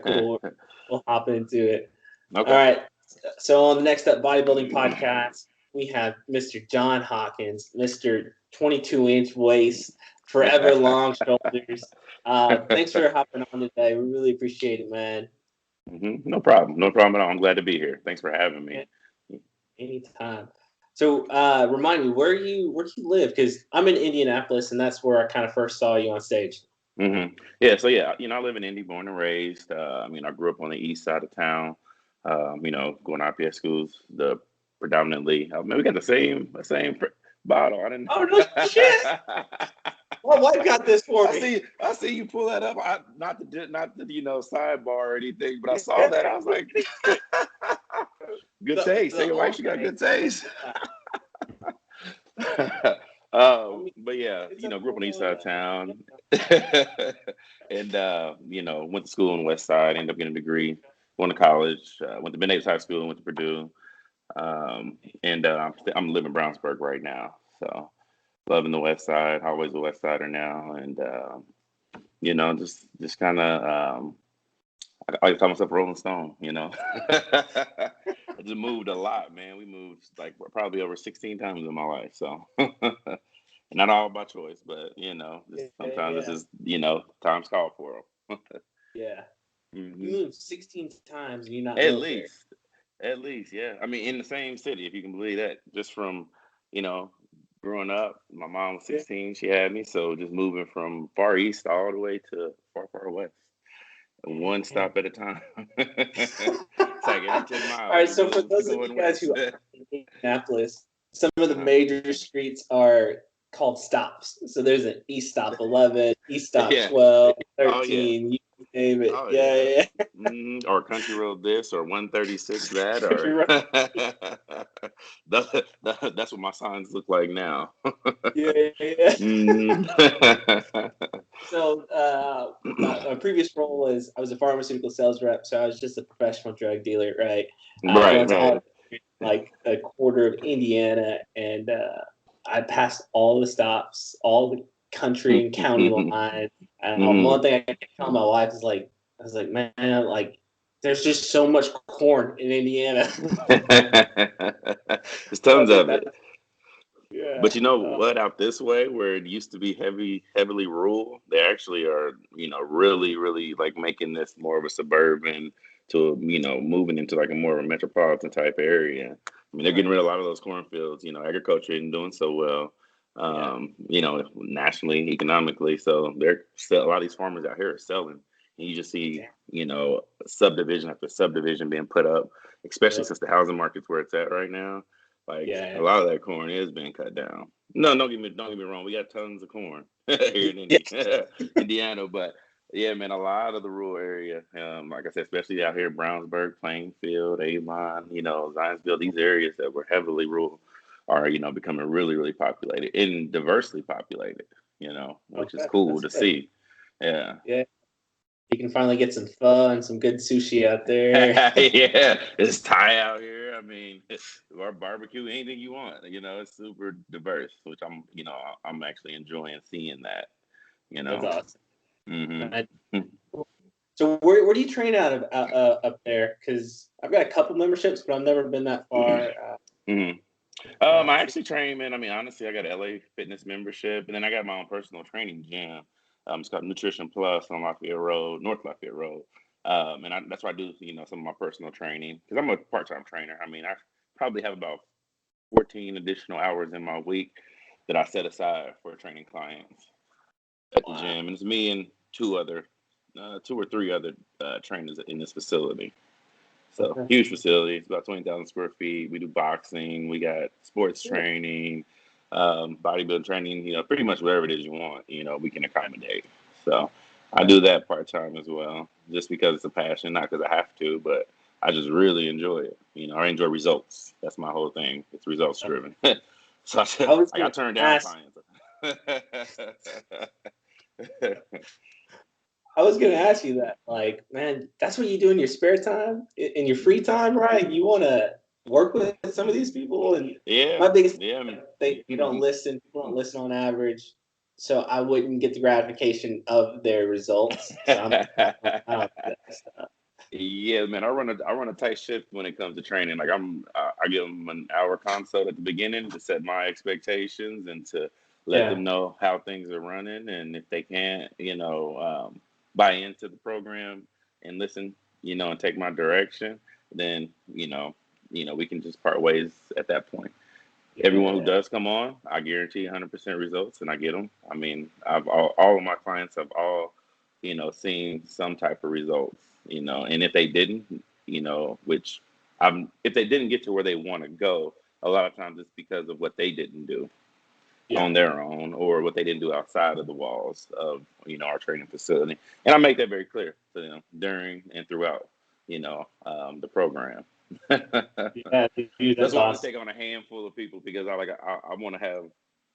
cool. We'll hop into it. Okay. All right. So on the Next Up Bodybuilding podcast, we have Mr. John Hawkins, Mr. 22-inch waist, forever long shoulders. Thanks for hopping on today. We really appreciate it, man. No problem. No problem at all. I'm glad to be here. Thanks for having me. Anytime. So remind me, where you live? Because I'm in Indianapolis, and that's where I kind of first saw you on stage. Yeah. So yeah, I live in Indy, born and raised. I grew up on the east side of town. Going to IPS schools. The predominantly. Man, we got the same bottle. I didn't. Oh no shit! My wife got this for me. I see you pull that up. Not the sidebar or anything, but I saw that. I was like, good taste. Say your wife, she got good taste. But yeah, grew up on the east side of town, and went to school on the west side. Ended up getting a degree, going to college. Went to Ben High School, went to Purdue, and I'm living in Brownsburg right now. So loving the west side, always a west sider now, and just kind of. I like to call myself Rolling Stone, I just moved a lot, man. We moved like probably over 16 times in my life. So not all by choice, but sometimes this is, times call for them. Yeah. You moved 16 times and you're not At least, yeah. I mean, in the same city, if you can believe that. Just from, growing up, my mom was 16, she had me. So just moving from far east all the way to far west. One stop at a time. It's like every 10 miles. All right, so for those of you guys who are in Indianapolis, some of the major streets are called stops. So there's an East Stop 11, East Stop 12, 13, you name it. Yeah. Or Country Road this, or 136 that, or that's what my signs look like now. So my previous role was I was a pharmaceutical sales rep, so I was just a professional drug dealer, right? Right. Like a quarter of Indiana, and I passed all the stops, all the country and county lines. One thing I can tell my wife is I was like, man, there's just so much corn in Indiana. There's tons of it. Yeah. But you know what? Out this way, where it used to be heavily rural, they actually are, really, really like making this more of a suburban to, moving into like a more of a metropolitan type area. I mean, they're getting rid of a lot of those cornfields. Agriculture isn't doing so well, nationally, economically. So a lot of these farmers out here are selling. And you just see, subdivision after subdivision being put up, especially since the housing market's where it's at right now. A lot of that corn is being cut down. No, don't get me wrong. We got tons of corn here in Indiana, but yeah, man, a lot of the rural area, like I said, especially out here, Brownsburg, Plainfield, Avon, Zionsville, these areas that were heavily rural are, becoming really, really populated and diversely populated. Which is cool to see. Yeah. Yeah. You can finally get some pho and some good sushi out there. Yeah, it's Thai out here. I mean, our barbecue, anything you want. It's super diverse, which I'm actually enjoying seeing that. That's awesome. Mm-hmm. So where do you train out of up there? Because I've got a couple memberships, but I've never been that far. I actually train, man. I mean, honestly, I got an LA Fitness membership, and then I got my own personal training gym. It's called Nutrition Plus on North Lafayette Road. And that's where I do, some of my personal training, because I'm a part-time trainer. I mean, I probably have about 14 additional hours in my week that I set aside for training clients at the gym. And it's me and two or three other trainers in this facility. So huge facility. It's about 20,000 square feet. We do boxing. We got sports training, bodybuilding training, pretty much whatever it is you want, we can accommodate. So I do that part-time as well, just because it's a passion, not because I have to, but I just really enjoy it. I enjoy results. That's my whole thing. It's results driven. So I got turned down clients. I was going to ask you that, man, that's what you do in your spare time, in your free time, right? You want to work with some of these people, and my biggest thing, people don't listen on average so I wouldn't get the gratification of their results. So I don't do that stuff. Yeah, man, I run a tight ship when it comes to training. Like I give them an hour consult at the beginning to set my expectations and to let Yeah. them know how things are running. And if they can't, buy into the program and listen, and take my direction, then we can just part ways at that point. Everyone who Yeah. does come on, I guarantee 100% results, and I get them. I mean, all of my clients have all, seen some type of results, and if they didn't, which if they didn't get to where they want to go, a lot of times it's because of what they didn't do Yeah. on their own or what they didn't do outside of the walls of, our training facility. And I make that very clear to them during and throughout, the program. Yeah, dude, That's that's why I only awesome. take on a handful of people because I want to have,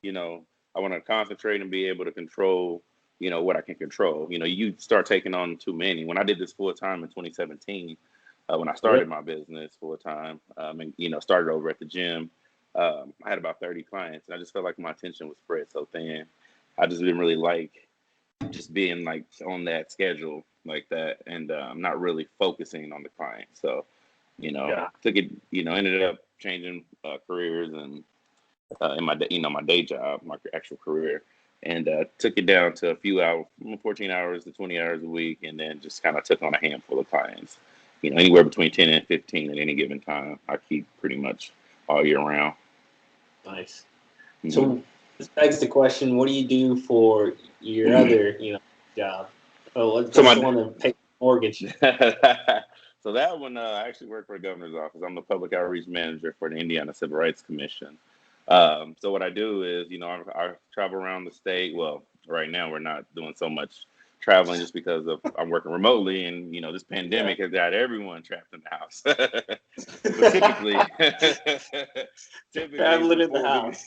you know, I want to concentrate and be able to control, what I can control. You start taking on too many. When I did this full time in 2017, when I started Really? my business full time, and started over at the gym, I had about 30 clients, and I just felt like my attention was spread so thin. I just didn't really like just being like on that schedule like that, and not really focusing on the client. So Yeah. took it, ended up changing careers and in my my day job, my actual career, and took it down to a few hours, 14 hours to 20 hours a week, and then just kind of took on a handful of clients, anywhere between 10 and 15 at any given time. I keep pretty much all year round. Nice. Hmm. So this begs the question: what do you do for your other, job? Oh, So what's the my one that pays the mortgage? so that one, I actually work for the governor's office. I'm the public outreach manager for the Indiana Civil Rights Commission. So what I do is, I travel around the state. Well, right now we're not doing so much traveling just because of I'm working remotely, and this Yeah. pandemic has got everyone trapped in the house. But typically, typically Traveling in the before we, house.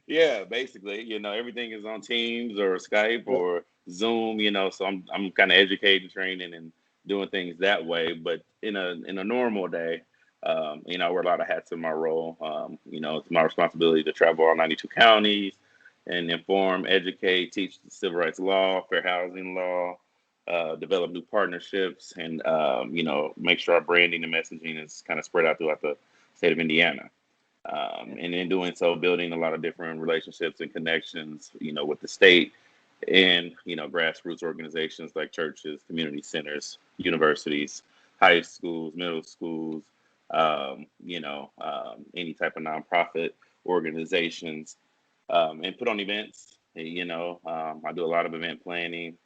yeah, basically, everything is on Teams or Skype Yep. or Zoom. So I'm kind of educating, training, and doing things that way. But in a normal day, I wear a lot of hats in my role. It's my responsibility to travel all 92 counties and inform, educate, teach the civil rights law, fair housing law, develop new partnerships, and make sure our branding and messaging is kind of spread out throughout the state of Indiana. And in doing so, building a lot of different relationships and connections, with the state and grassroots organizations like churches, community centers, universities, high schools, middle schools, any type of nonprofit organizations, and put on events. I do a lot of event planning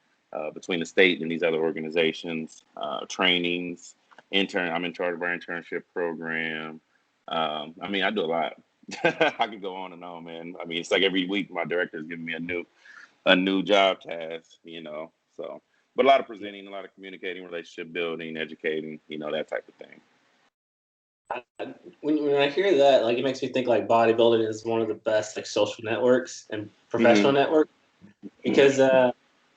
between the state and these other organizations, trainings, I'm in charge of our internship program. I do a lot. I could go on and on, man. I mean, it's like every week my director is giving me a new job task, So, but a lot of presenting, a lot of communicating, relationship building, educating, that type of thing. When I hear that, like, it makes me think like bodybuilding is one of the best like social networks and professional Hmm. networks because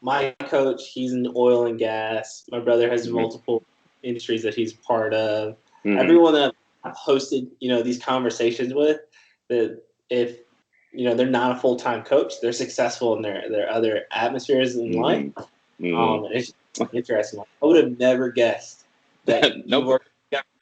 my coach, he's in oil and gas. My brother has Hmm. multiple industries that he's part of. Hmm. Everyone that I've hosted, these conversations with, that if they're not a full time coach, they're successful in their other atmospheres in life. Hmm. Hmm. It's just interesting. I would have never guessed that you Nope. work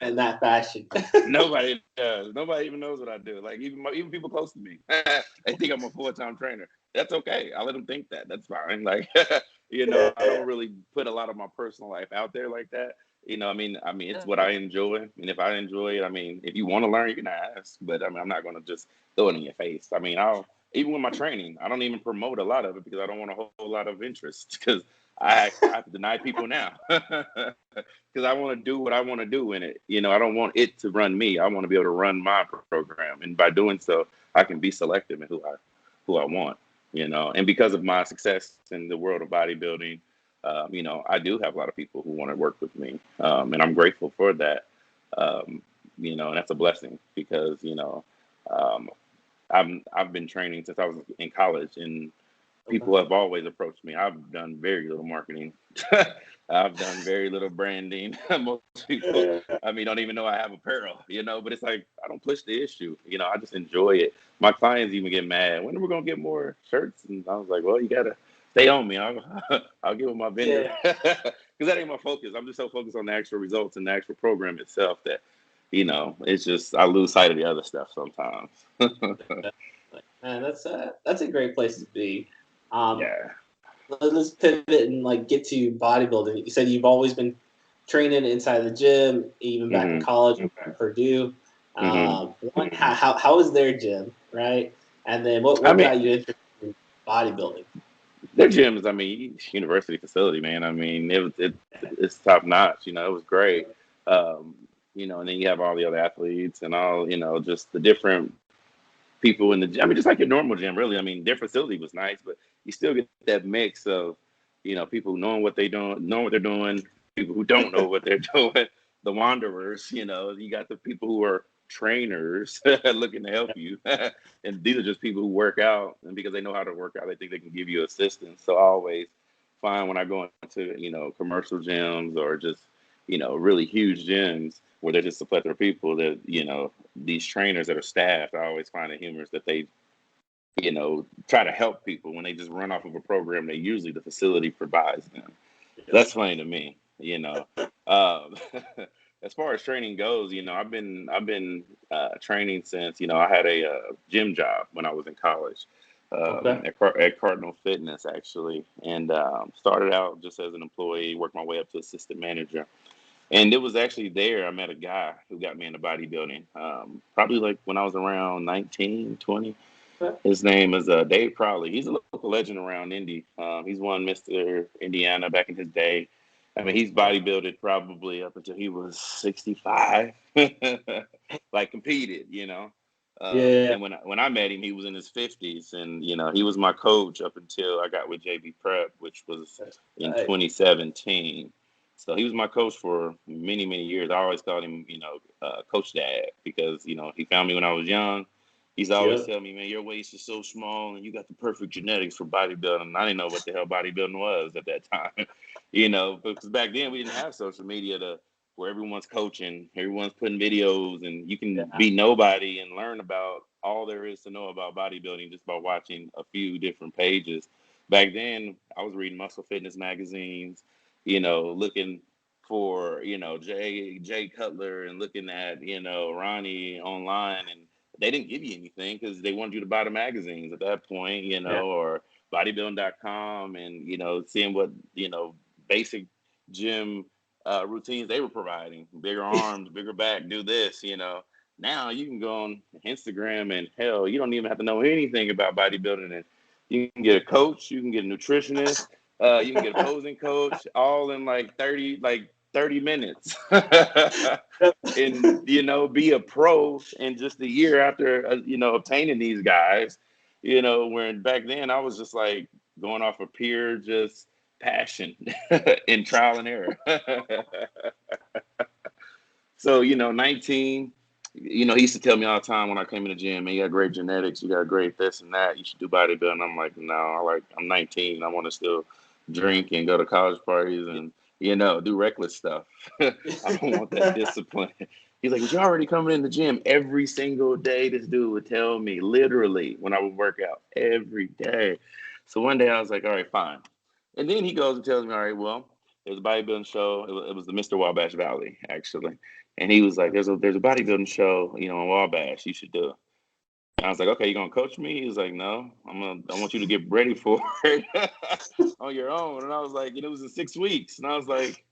in that fashion. Nobody does. Nobody even knows what I do. Like even people close to me, they think I'm a full-time trainer. That's okay. I let them think that. That's fine. Like, I don't really put a lot of my personal life out there like that. It's what I enjoy, and if I enjoy it, if you want to learn, you can ask. But I'm not gonna just throw it in your face. I'll even with my training, I don't even promote a lot of it because I don't want a whole lot of interest because I have to deny people now. Because I want to do what I want to do in it. I don't want it to run me. I want to be able to run my program, and by doing so, I can be selective in who I want. And because of my success in the world of bodybuilding, I do have a lot of people who want to work with me, and I'm grateful for that. And that's a blessing because um, I've been training since I was in college, and people have always approached me. I've done very little marketing. I've done very little branding. Most people, I mean, don't even know I have apparel, but it's like, I don't push the issue. I just enjoy it. My clients even get mad. When are we going to get more shirts? And I was like, well, you got to stay on me. I'll give them my vendor. Because that ain't my focus. I'm just so focused on the actual results and the actual program itself that, it's just, I lose sight of the other stuff sometimes. Man, that's a great place to be. Yeah. Let's pivot and get to bodybuilding. You said you've always been training inside the gym, even back in college at Purdue. One, how is their gym, right? And then what got you interested in bodybuilding? Their gyms, university facility, man. It's top notch. It was great. And then you have all the other athletes and all, just the different people in the gym. Just like your normal gym, really. Their facility was nice, but you still get that mix of, people knowing what they're doing, people who don't know what they're doing, the wanderers, you got the people who are trainers looking to help you. And these are just people who work out, and because they know how to work out, they think they can give you assistance. So I always find when I go into, commercial gyms or just, really huge gyms where there's just a plethora of people that, these trainers that are staffed, I always find it humorous that they, try to help people when they just run off of a program that usually the facility provides them. That's funny to me, As far as training goes, I've been training since, I had a gym job when I was in college at Cardinal Fitness, actually, and started out just as an employee, worked my way up to assistant manager. And it was actually there I met a guy who got me into bodybuilding, probably like when I was around 19, 20. His name is Dave Crowley. He's a local legend around Indy. He's won Mr. Indiana back in his day. He's bodybuilded probably up until he was 65, like competed. And when I met him, he was in his 50s, and he was my coach up until I got with JB Prep, which was in 2017. So he was my coach for many, many years. I always called him, Coach Dad, because, he found me when I was young. He's always telling me, man, your waist is so small and you got the perfect genetics for bodybuilding. I didn't know what the hell bodybuilding was at that time, because back then we didn't have social media where everyone's coaching, everyone's putting videos, and you can be nobody and learn about all there is to know about bodybuilding just by watching a few different pages. Back then, I was reading Muscle Fitness magazines, looking for, Jay Cutler and looking at, Ronnie online, and they didn't give you anything because they wanted you to buy the magazines at that point, or bodybuilding.com and, seeing what, basic gym routines they were providing, bigger arms, bigger back, do this, Now you can go on Instagram and hell, you don't even have to know anything about bodybuilding, and you can get a coach, you can get a nutritionist, you can get a posing coach, all in like 30 minutes. And be a pro in just a year after obtaining these guys, when back then I was just like going off of pure just passion and trial and error. So 19, he used to tell me all the time when I came in the gym, man, you got great genetics, you got great this and that, you should do bodybuilding. I'm like, no, I'm 19, I want to still drink and go to college parties and do reckless stuff. I don't want that discipline. He's like, but you're already coming in the gym every single day. This dude would tell me literally when I would work out every day. So one day I was like, all right, fine. And then he goes and tells me, all right, well, there's a bodybuilding show. It was the Mr. Wabash Valley, actually. And he was like, there's a bodybuilding show, in Wabash, you should do it. And I was like, okay, you gonna coach me? He was like, no, I want you to get ready for it on your own. And I was like, it was in 6 weeks. And I was like,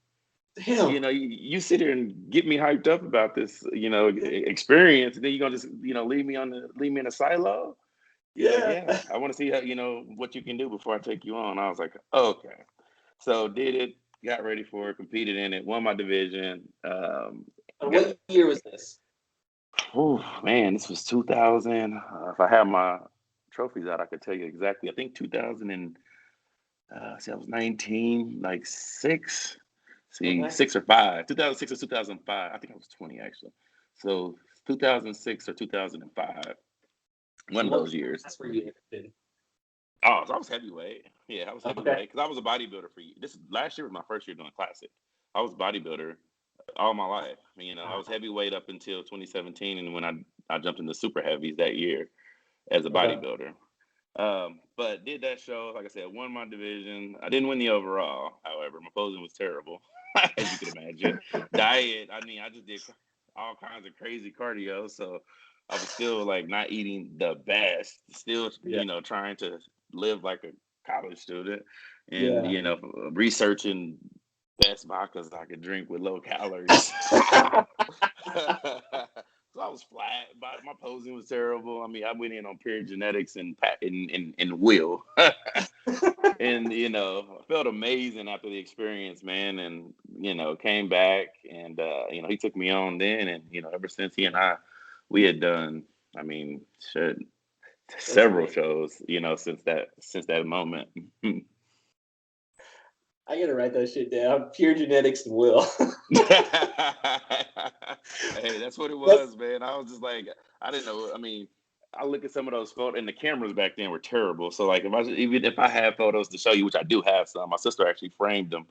damn, you sit here and get me hyped up about this, experience, and then you're gonna just, leave me in a silo. Yeah, I want to see how, what you can do before I take you on. I was like, okay. So did it, got ready for it, competed in it, won my division. What year was this? Oh man, this was 2000. If I have my trophies out, I could tell you exactly. I think 2000 and I was 19, like 6. See, 6 or 5. 2006 or 2005. I think I was 20 actually. So 2006 or 2005. One of those years. That's where you interested. Oh, so I was heavyweight. Yeah, I was Okay. heavyweight because I was a bodybuilder for this. Last year was my first year doing classic. I was bodybuilder all my life. I was heavyweight up until 2017, and when I jumped into super heavies that year as a Okay. bodybuilder. But did that show, like I said, won my division. I didn't win the overall, however. My posing was terrible, as you can imagine. Diet, I just did all kinds of crazy cardio, so I was still like not eating the best, still, Yeah. trying to live like a college student and, Yeah. researching best vodkas I could drink with low calories. So I was flat, but my posing was terrible. I went in on pure genetics and will, and I felt amazing after the experience, man. And came back, and he took me on then, and ever since he and we had done, I mean, shit, That's several amazing. shows, since that moment. I gotta write that shit down. Pure genetics and will. Hey, that's what it That's was, man. I was just like, I didn't know. I look at some of those photos, and the cameras back then were terrible. So, like, even if I had photos to show you, which I do have some, my sister actually framed them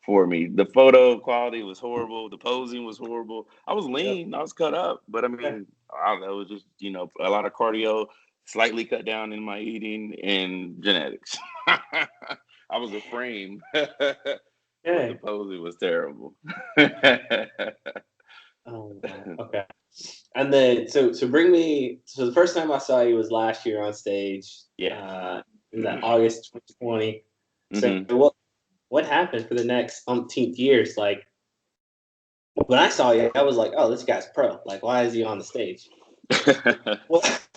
for me. The photo quality was horrible. The posing was horrible. I was yep. lean. I was cut up, but Yeah. I don't know. It was just a lot of cardio, slightly cut down in my eating, and genetics. I was a frame. But the Okay. posing was terrible. Oh wow. Okay. And then so bring me. So the first time I saw you was last year on stage, Yeah. in that August 2020. So Hmm. what happened for the next umpteenth years? Like when I saw you, I was like, oh, this guy's pro. Like, why is he on the stage? What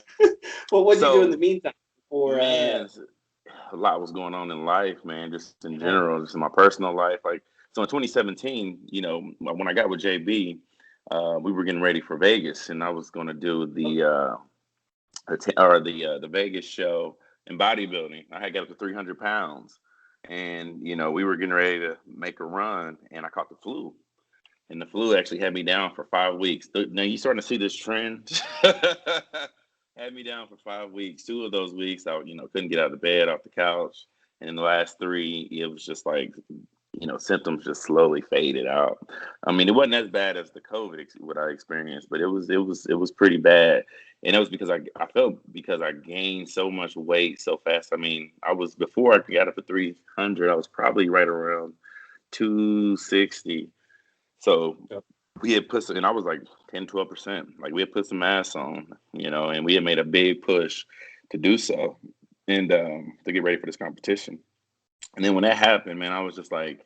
what did you do in the So, meantime before? man, a lot was going on in life, man, just in Yeah. general, just in my personal life. Like, so in 2017, when I got with JB, we were getting ready for Vegas, and I was going to do the Vegas show in bodybuilding. I had got up to 300 pounds, and we were getting ready to make a run, and I caught the flu. And the flu actually had me down for 5 weeks. Now you starting to see this trend. Had me down for 5 weeks. 2 of those weeks, I couldn't get out of bed, off the couch, and in the last 3, it was just like symptoms just slowly faded out. It wasn't as bad as the COVID what I experienced, but it was pretty bad, and it was because I gained so much weight so fast. I was before I got up to 300, I was probably right around 260. So Yep. we had put some, and I was like 10, 12%. Like we had put some mass on, and we had made a big push to do so and to get ready for this competition. And then when that happened, man, I was just like,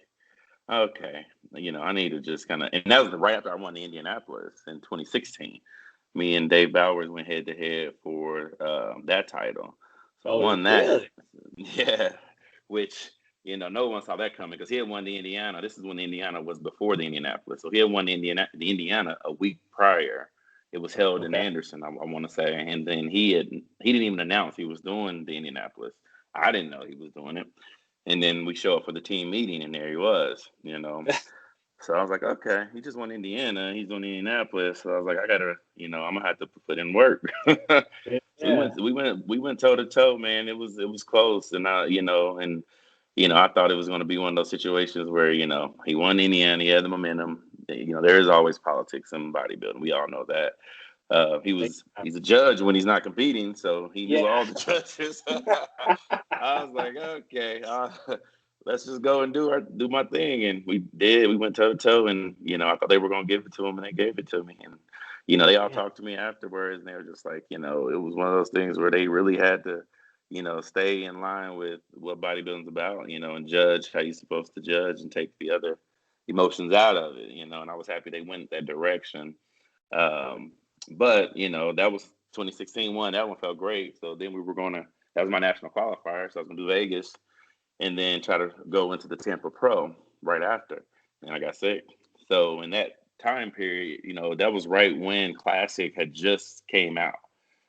okay, I need to just kind of, and that was right after I won the Indianapolis in 2016. Me and Dave Bowers went head to head for that title. So I Oh, won that. really? Yeah, which no one saw that coming because he had won the Indiana. This is when the Indiana was before the Indianapolis. So he had won the Indiana a week prior. It was held in Okay. Anderson, I want to say, and then he didn't even announce he was doing the Indianapolis. I didn't know he was doing it, and then we show up for the team meeting, and there he was. So I was like, okay, he just won Indiana. He's on Indianapolis. So I was like, I gotta, I'm gonna have to put in work. So we Yeah. went, we went, we went toe to toe, man. It was close, and I thought it was gonna be one of those situations where he won Indiana, he had the momentum. There is always politics in bodybuilding. We all know that. He's a judge when he's not competing, so he knew Yeah. all the judges. I was like, okay, let's just go and do my thing, and we did. We went toe to toe, and I thought they were gonna give it to him, and they gave it to me, and they all Yeah. talked to me afterwards, and they were just like, it was one of those things where they really had to, stay in line with what bodybuilding's about, and judge how you're supposed to judge and take the other emotions out of it, and I was happy they went that direction. Um, but that was 2016 one. That one felt great. So then we were gonna. That was my national qualifier. So I was gonna do Vegas and then try to go into the Tampa Pro right after. And I got sick. So in that time period, that was right when Classic had just came out.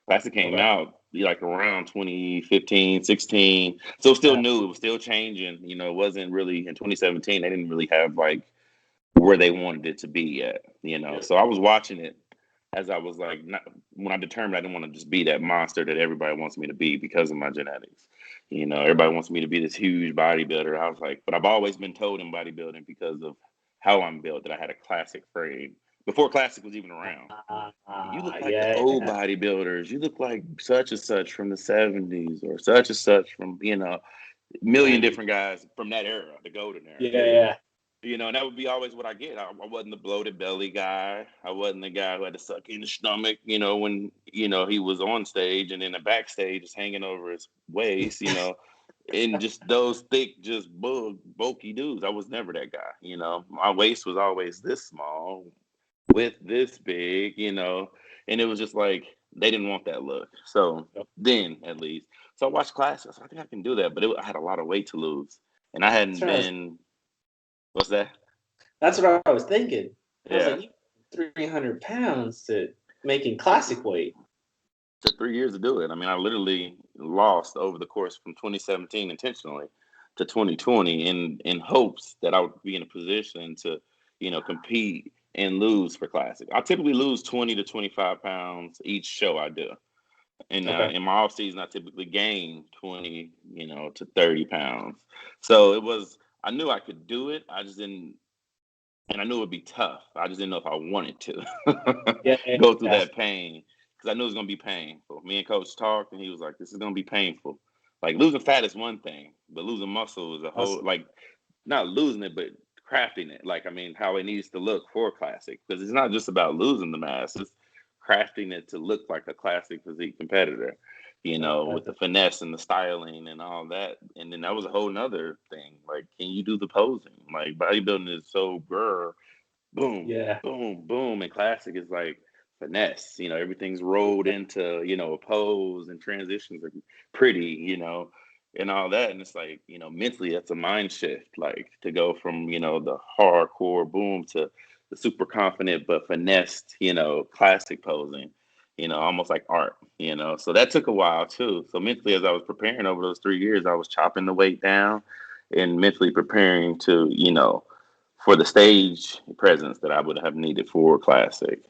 Classic came Okay. out like around 2015, 16. So it was still Yeah. new. It was still changing. It wasn't really in 2017. They didn't really have like where they wanted it to be yet. Yeah. So I was watching it as I was like, not, when I determined I didn't want to just be that monster that everybody wants me to be because of my genetics. You know, everybody wants me to be this huge bodybuilder. I was like, but I've always been told in bodybuilding because of how I'm built that I had a classic frame before classic was even around. You look like the old Yeah. bodybuilders. You look like such and such from the 70s or such and such from, you know, a million 90s. different guys from that era, the golden era. Yeah. You know, and that would be always what I get. I wasn't the bloated belly guy. I wasn't the guy who had to suck in the stomach, you know, when, you know, he was on stage and then the backstage is hanging over his waist, you know, and just those thick, just bulky dudes. I was never that guy, you know. My waist was always this small with this big, you know, and it was just like they didn't want that look. So then, at least, so I watched classes. I think I can do that, but I had a lot of weight to lose, and I hadn't been. What's that? That's what I was thinking. I was Yeah, like, you 300 pounds to making classic weight. took 3 years to do it. I mean, I literally lost over the course from 2017 intentionally to 2020 in hopes that I would be in a position to, you know, compete and lose for classic. I typically lose 20 to 25 pounds each show I do. And Okay. in my off season, I typically gain 20, you know, to 30 pounds. So it was, I knew I could do it. I just didn't, and I knew it would be tough. I just didn't know if I wanted to Yeah. go through that pain because I knew it was going to be painful. Me and coach talked and he was like, this is going to be painful. Like losing fat is one thing, but losing muscle is a whole, like not losing it, but crafting it. Like, I mean, how it needs to look for classic because it's not just about losing the mass. It's crafting it to look like a classic physique competitor, you know, with the finesse and the styling and all that. And then that was a whole nother thing. Like, can you do the posing? Like bodybuilding is so boom, Yeah. boom, boom. And classic is like finesse. You know, everything's rolled into, you know, a pose and transitions are pretty, you know, and all that. And it's like, you know, mentally that's a mind shift, like to go from, you know, the hardcore boom to the super confident but finessed, you know, classic posing, you know, almost like art, you know. So that took a while too. So mentally as I was preparing over those 3 years, I was chopping the weight down and mentally preparing to, you know, for the stage presence that I would have needed for classic.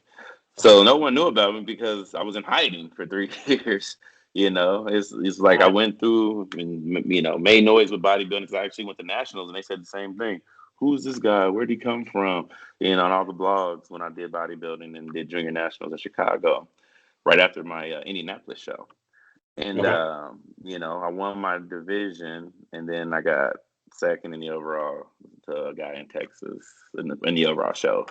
So no one knew about me because I was in hiding for 3 years. You know, it's like I went through and, you know, made noise with bodybuilding because I actually went to nationals and they said the same thing. Who's this guy? Where'd he come from? You know, on all the blogs when I did bodybuilding and did junior nationals in Chicago, right after my Indianapolis show. And Okay. you know, I won my division, and then I got second in the overall to a guy in Texas in the overall show.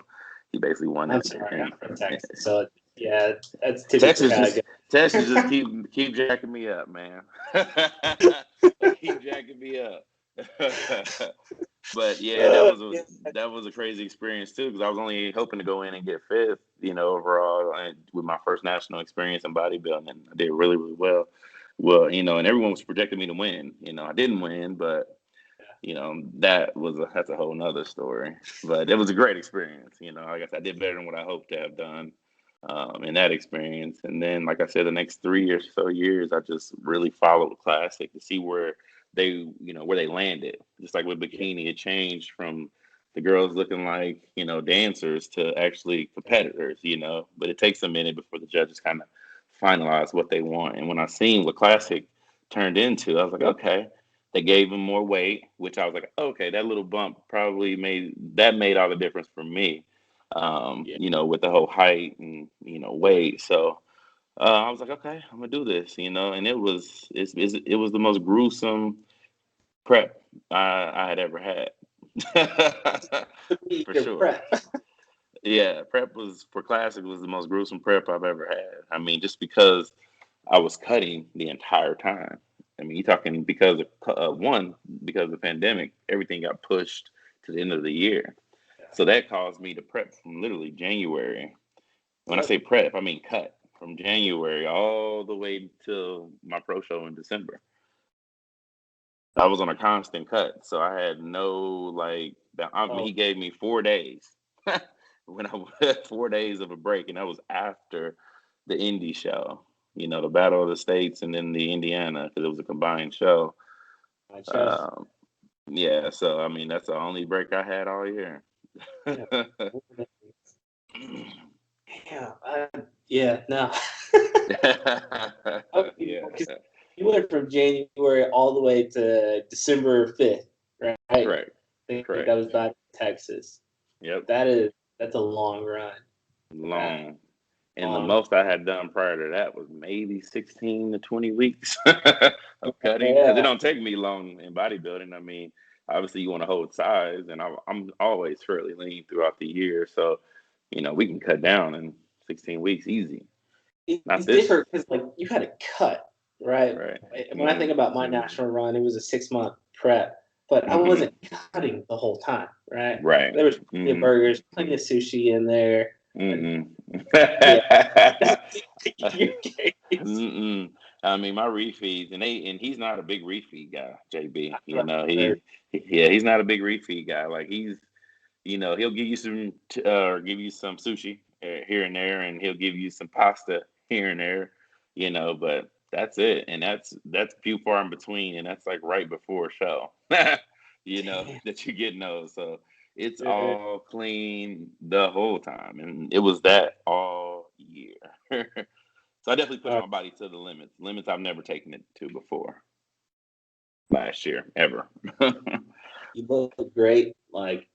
He basically won I'm it. sorry, I'm And from Texas, so yeah, that's typically Texas how it just goes. Texas just keep jacking me up, man. They keep jacking me up. But yeah, Yeah. that was a crazy experience too because I was only hoping to go in and get fifth, you know, overall, and with my first national experience in bodybuilding, and I did really really well. Well, you know, and everyone was projecting me to win. You know, I didn't win, but you know that's a whole nother story. But it was a great experience. You know, I guess I did better than what I hoped to have done in that experience. And then, like I said, the next 3 or so years, I just really followed classic to see where where they landed. Just like with Yeah. bikini, it changed from the girls looking like, you know, dancers to actually competitors, you know, but it takes a minute before the judges kind of finalize what they want. And when I seen what classic turned into, I was like, okay, they gave him more weight, which I was like, okay, that little bump probably made all the difference for me. Yeah. You know, with the whole height and, you know, weight. So I was like, okay, I'm gonna do this, you know, and it was the most gruesome prep I had ever had. For Your sure. prep. Yeah, prep was for classic was the most gruesome prep I've ever had. I mean, just because I was cutting the entire time. I mean, you're talking because of one, because of the pandemic, everything got pushed to the end of the year. So that caused me to prep from literally January. When I Yep. say prep, I mean cut from January all the way till my pro show in December. I was on a constant cut, so I had no like. I mean, Oh, he gave me 4 days when I went 4 days of a break, and that was after the indie show. You know, the Battle of the States, and then the Indiana because it was a combined show. my chest. Um, yeah, so I mean, that's the only break I had all year. Yeah. Yeah. Yeah. No. Yeah. Because you went from January all the way to December 5th, right? Correct. I think Correct. that was back in Texas. Yep. That's a long run. Long. And the most I had done prior to that was maybe 16 to 20 weeks of cutting. Because it don't take me long in bodybuilding. I mean, obviously you want to hold size, and I'm always fairly lean throughout the year. So, we can cut down in 16 weeks easy. It's different because like you had to cut, right? Right. When I think about my national run, it was a 6-month prep, but I wasn't cutting the whole time, right? Right. There was plenty of burgers, plenty of sushi in there. I mean, my refeeds, and he's not a big refeed guy, JB. He's not a big refeed guy. Like he'll give you some give you some sushi here and there, and he'll give you some pasta here and there, but that's it, and that's few far in between, and that's like right before a show, that you're getting those. So it's all clean the whole time, and it was that all year. So I definitely pushed my body to the limits I've never taken it to before. Last year, ever. You look great. Like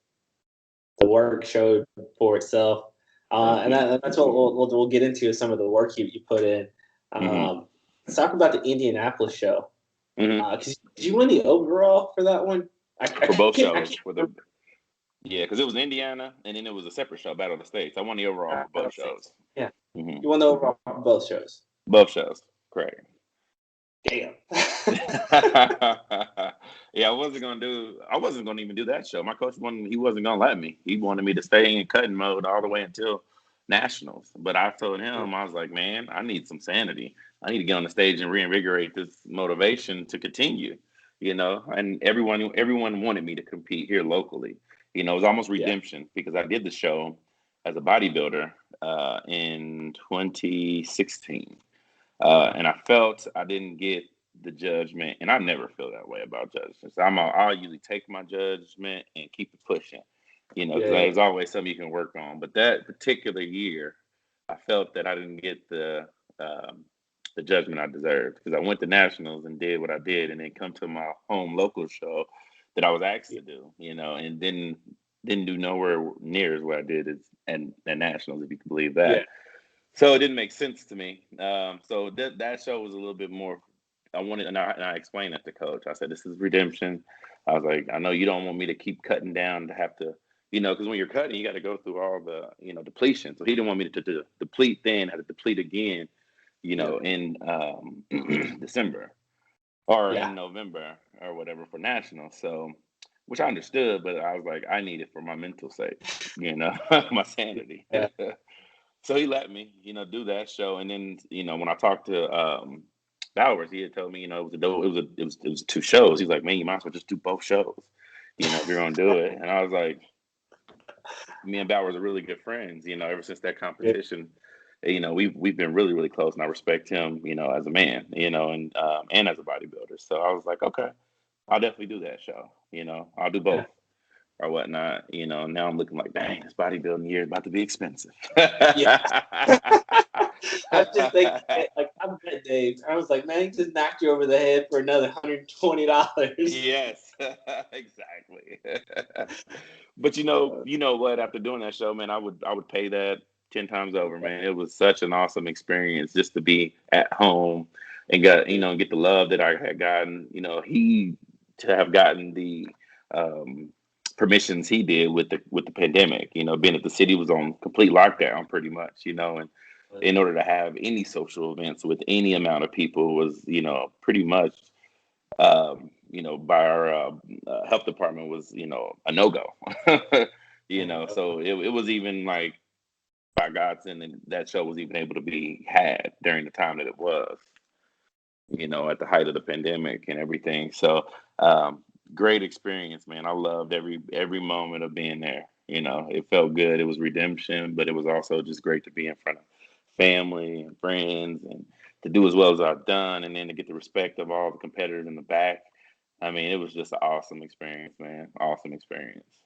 the work showed for itself, and that's what we'll get into, some of the work you put in. Let's talk about the Indianapolis show. Because did you win the overall for that one? For both shows. Because it was Indiana, and then it was a separate show, Battle of the States. I won the overall for both shows. Yeah. You won the overall for both shows. Both shows, correct. Damn. Yeah, I wasn't gonna even do that show. My coach he wasn't gonna let me. He wanted me to stay in cutting mode all the way until nationals. But I told him, I was like, man, I need some sanity. I need to get on the stage and reinvigorate this motivation to continue. And everyone wanted me to compete here locally. It was almost redemption because I did the show as a bodybuilder in 2016. And I felt I didn't get the judgment, and I never feel that way about judgments. I'll usually take my judgment and keep it pushing, because there's always something you can work on. But that particular year, I felt that I didn't get the judgment I deserved because I went to nationals and did what I did, and then come to my home local show that I was asked to do, and didn't do nowhere near as what I did at nationals, if you can believe that. Yeah. So it didn't make sense to me. So that show was a little bit more. I explained that to coach. I said, "This is redemption." I was like, "I know you don't want me to keep cutting down to have to, because when you're cutting, you got to go through all the, depletion. So he didn't want me to deplete then, had to deplete again, in December or in November or whatever for national. So, which I understood, but I was like, I need it for my mental sake, my sanity." Yeah. So he let me, do that show, and then, when I talked to Bowers, he had told me, it was 2 shows. He's like, man, you might as well just do both shows, if you're gonna do it. And I was like, me and Bowers are really good friends, ever since that competition. We've been really, really close, and I respect him, as a man, and as a bodybuilder. So I was like, okay, I'll definitely do that show. I'll do both. Or whatnot, now I'm looking like, dang, this bodybuilding year is about to be expensive. Yeah. I just think, like, I'm bet Dave. I was like, man, he just knocked you over the head for another $120. Yes, exactly. But you know what? After doing that show, man, I would pay that 10 times over, man. It was such an awesome experience just to be at home and get the love that I had gotten. To have gotten the permissions he did with the pandemic, being that the city was on complete lockdown pretty much, and in order to have any social events with any amount of people was, pretty much, by our health department was, a no-go, so it was even like by God's and that show was even able to be had during the time that it was, at the height of the pandemic and everything. So, great experience, man. I loved every moment of being there. It felt good. It was redemption, but it was also just great to be in front of family and friends and to do as well as I've done, and then to get the respect of all the competitors in the back. I mean, it was just an awesome experience, man. Awesome experience.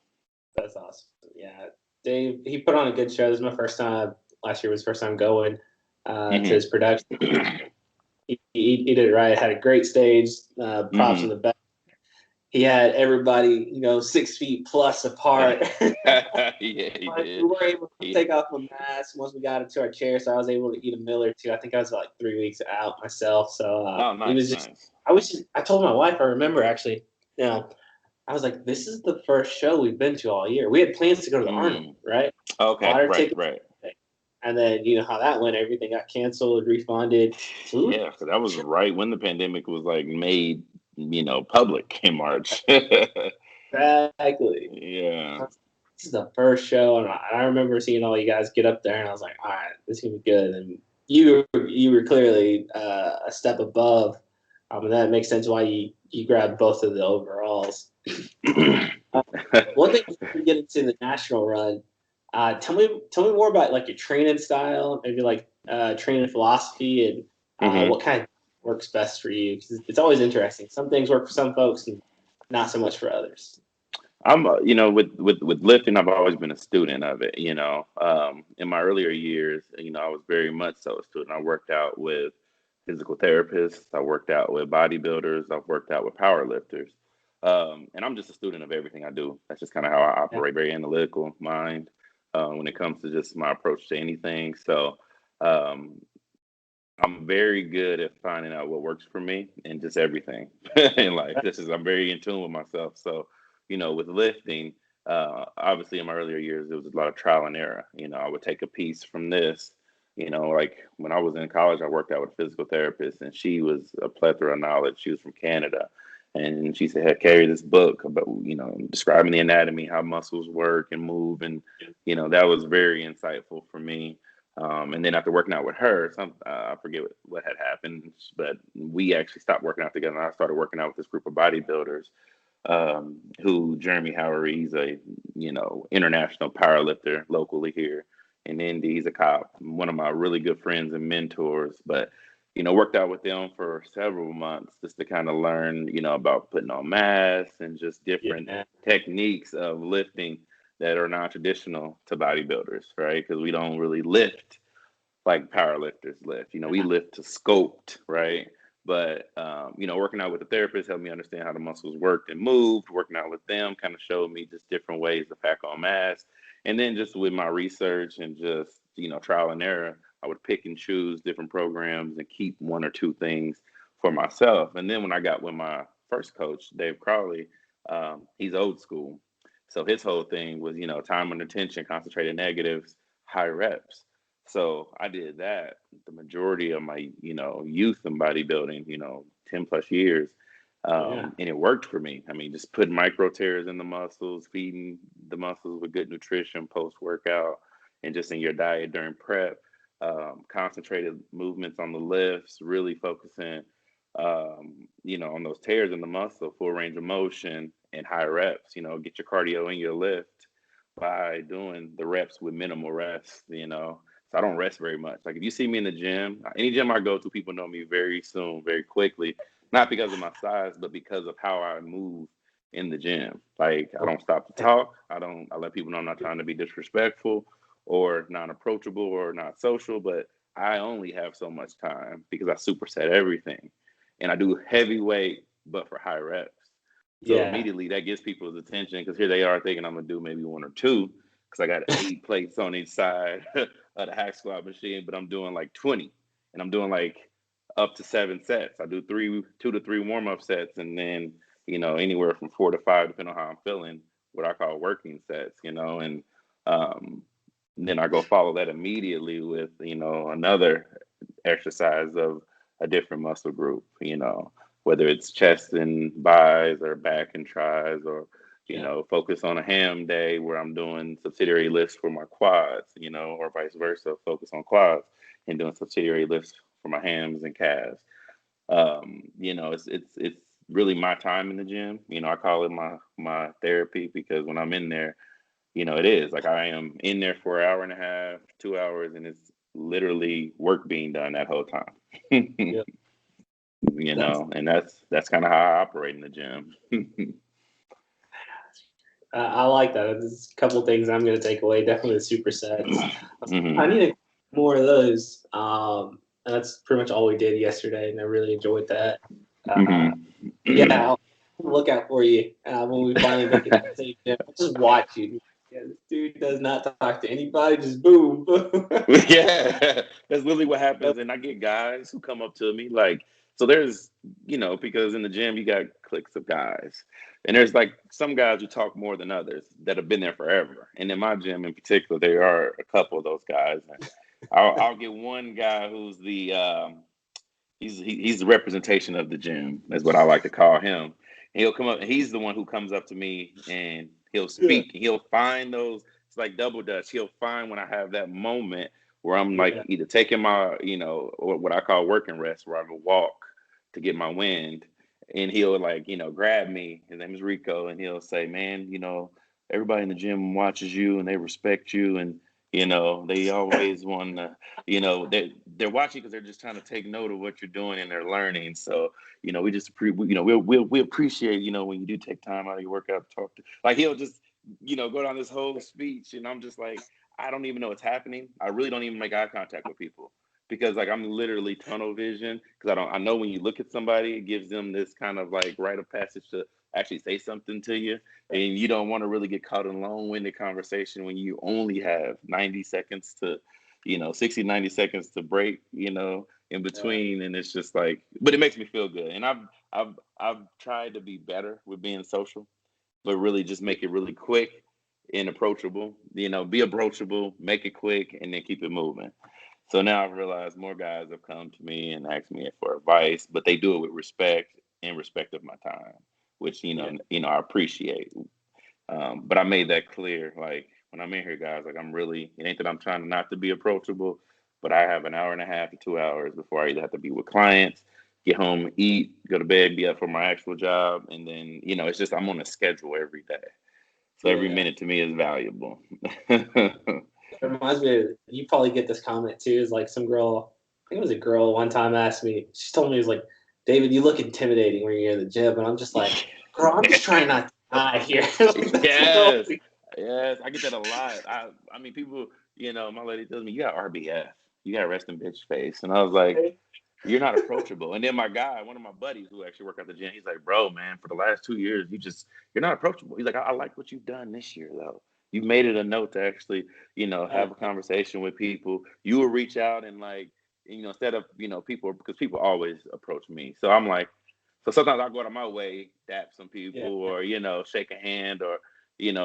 That's awesome. Yeah, Dave, he put on a good show. This is my first time. Last year was first time going to his production. he did it right. Had a great stage. Props in the back. He had everybody, 6 feet plus apart. Yeah, he did. We were able to take off my mask once we got into our chair, so I was able to eat a meal or two. I think I was like 3 weeks out myself, so Nice, it was just. Nice. I told my wife. I remember actually. I was like, "This is the first show we've been to all year. We had plans to go to the Arnold, right? Okay, right. And then you know how that went. Everything got canceled, refunded. So yeah, because that was right when the pandemic was like made, public in March. Exactly. Yeah. This is the first show, and I remember seeing all you guys get up there, and I was like, all right, this is gonna be good. And you were clearly a step above, and that makes sense why you grabbed both of the overalls. One thing before we get into the national run, tell me more about like your training style, maybe like training philosophy, and what kind of works best for you. Because it's always interesting. Some things work for some folks, and not so much for others. I'm, with lifting, I've always been a student of it. In my earlier years, I was very much so a student. I worked out with physical therapists. I worked out with bodybuilders. I've worked out with powerlifters. And I'm just a student of everything I do. That's just kind of how I operate. Very analytical mind when it comes to just my approach to anything. So um, I'm very good at finding out what works for me and just everything in life. I'm very in tune with myself. So, with lifting, obviously in my earlier years, it was a lot of trial and error. I would take a piece from this. Like when I was in college, I worked out with a physical therapist, and she was a plethora of knowledge. She was from Canada, and she said, "Hey, carry this book about describing the anatomy, how muscles work and move," and that was very insightful for me. And then after working out with her, I forget what had happened, but we actually stopped working out together. And I started working out with this group of bodybuilders, who Jeremy Howery, he's a international powerlifter locally here in Indy. He's a cop, one of my really good friends and mentors. But worked out with them for several months just to kind of learn about putting on mass and just different techniques of lifting that are non-traditional to bodybuilders, right? Because we don't really lift like powerlifters lift. We lift to sculpt, right? But working out with a therapist helped me understand how the muscles worked and moved. Working out with them kind of showed me just different ways to pack on mass. And then just with my research and just trial and error, I would pick and choose different programs and keep one or two things for myself. And then when I got with my first coach, Dave Crawley, he's old school. So his whole thing was, time under tension, concentrated negatives, high reps. So I did that the majority of my, youth in bodybuilding, 10 plus years. And it worked for me. I mean, just putting micro tears in the muscles, feeding the muscles with good nutrition post workout, and just in your diet during prep, concentrated movements on the lifts, really focusing, on those tears in the muscle, full range of motion and high reps, get your cardio in your lift by doing the reps with minimal rest, So I don't rest very much. Like if you see me in the gym, any gym I go to, people know me very soon, very quickly, not because of my size, but because of how I move in the gym. Like I don't stop to talk. I let people know I'm not trying to be disrespectful or non-approachable or not social, but I only have so much time because I superset everything. And I do heavy weight, but for high reps. So immediately that gets people's attention because here they are thinking I'm gonna do maybe one or two because I got 8 plates on each side of the hack squat machine, but I'm doing like 20, and I'm doing like up to 7 sets. I do 2 to 3 warm up sets, and then anywhere from 4 to 5, depending on how I'm feeling, what I call working sets, and um, then I go follow that immediately with another exercise of a different muscle group, whether it's chest and buys or back and tries or focus on a ham day where I'm doing subsidiary lifts for my quads, or vice versa, focus on quads and doing subsidiary lifts for my hams and calves. It's really my time in the gym. I call it my therapy because when I'm in there, it is like I am in there for an hour and a half, 2 hours, and it's literally work being done that whole time. And that's kind of how I operate in the gym. I like that. There's a couple things I'm going to take away. Definitely the supersets. I need more of those. and that's pretty much all we did yesterday, and I really enjoyed that. Mm-hmm. I'll look out for you when we finally make it to the same gym. I'll just watch you. Yeah, this dude does not talk to anybody. Just boom, boom. Yeah, that's literally what happens. And I get guys who come up to me like, so there's, because in the gym you got cliques of guys, and there's like some guys who talk more than others that have been there forever. And in my gym in particular, there are a couple of those guys. And I'll get one guy who's he's the representation of the gym, is what I like to call him. And he'll come up, and he's the one who comes up to me and he'll speak. And he'll find those. It's like double dutch. He'll find when I have that moment where I'm like either taking my, or what I call working rest, where I go walk to get my wind, and he'll like, grab me. His name is Rico, and he'll say, "Man, everybody in the gym watches you and they respect you, and they always want to, they're watching because they're just trying to take note of what you're doing and they're learning. So, we just we appreciate, when you do take time out of your workout to talk to." Like he'll just, go down this whole speech, and I'm just like, I don't even know what's happening. I really don't even make eye contact with people because like I'm literally tunnel vision, because I know when you look at somebody, it gives them this kind of like rite of passage to actually say something to you. And you don't want to really get caught in a long-winded conversation when you only have 90 seconds to, 60, 90 seconds to break, in between. And it's just like, but it makes me feel good. And I've tried to be better with being social, but really just make it really quick and approachable, be approachable, make it quick, and then keep it moving. So now I've realized more guys have come to me and asked me for advice, but they do it with respect and respect of my time, which I appreciate. But I made that clear, like when I'm in here, guys, like it ain't that I'm trying not to be approachable, but I have an hour and a half to 2 hours before I either have to be with clients, get home, eat, go to bed, be up for my actual job, and then it's just I'm on a schedule every day, so every minute to me is valuable. It reminds me of, you probably get this comment too, is like some girl, I think it was a girl one time asked me, she told me, it was like, "David, you look intimidating when you're in the gym." And I'm just like, girl, I'm just trying not to die here. Yes. Yes, I get that a lot. I mean, people, my lady tells me, "You got RBF, you got resting bitch face," and I was like, "You're not approachable." And then my guy, one of my buddies who actually work at the gym, he's like, "Bro, man, for the last 2 years, you're not approachable." He's like, I like what you've done this year though. You made it a note to actually, have a conversation with people. You will reach out and like, instead of, people, because people always approach me. So I'm like, so sometimes I go out of my way, dap some people, or shake a hand, or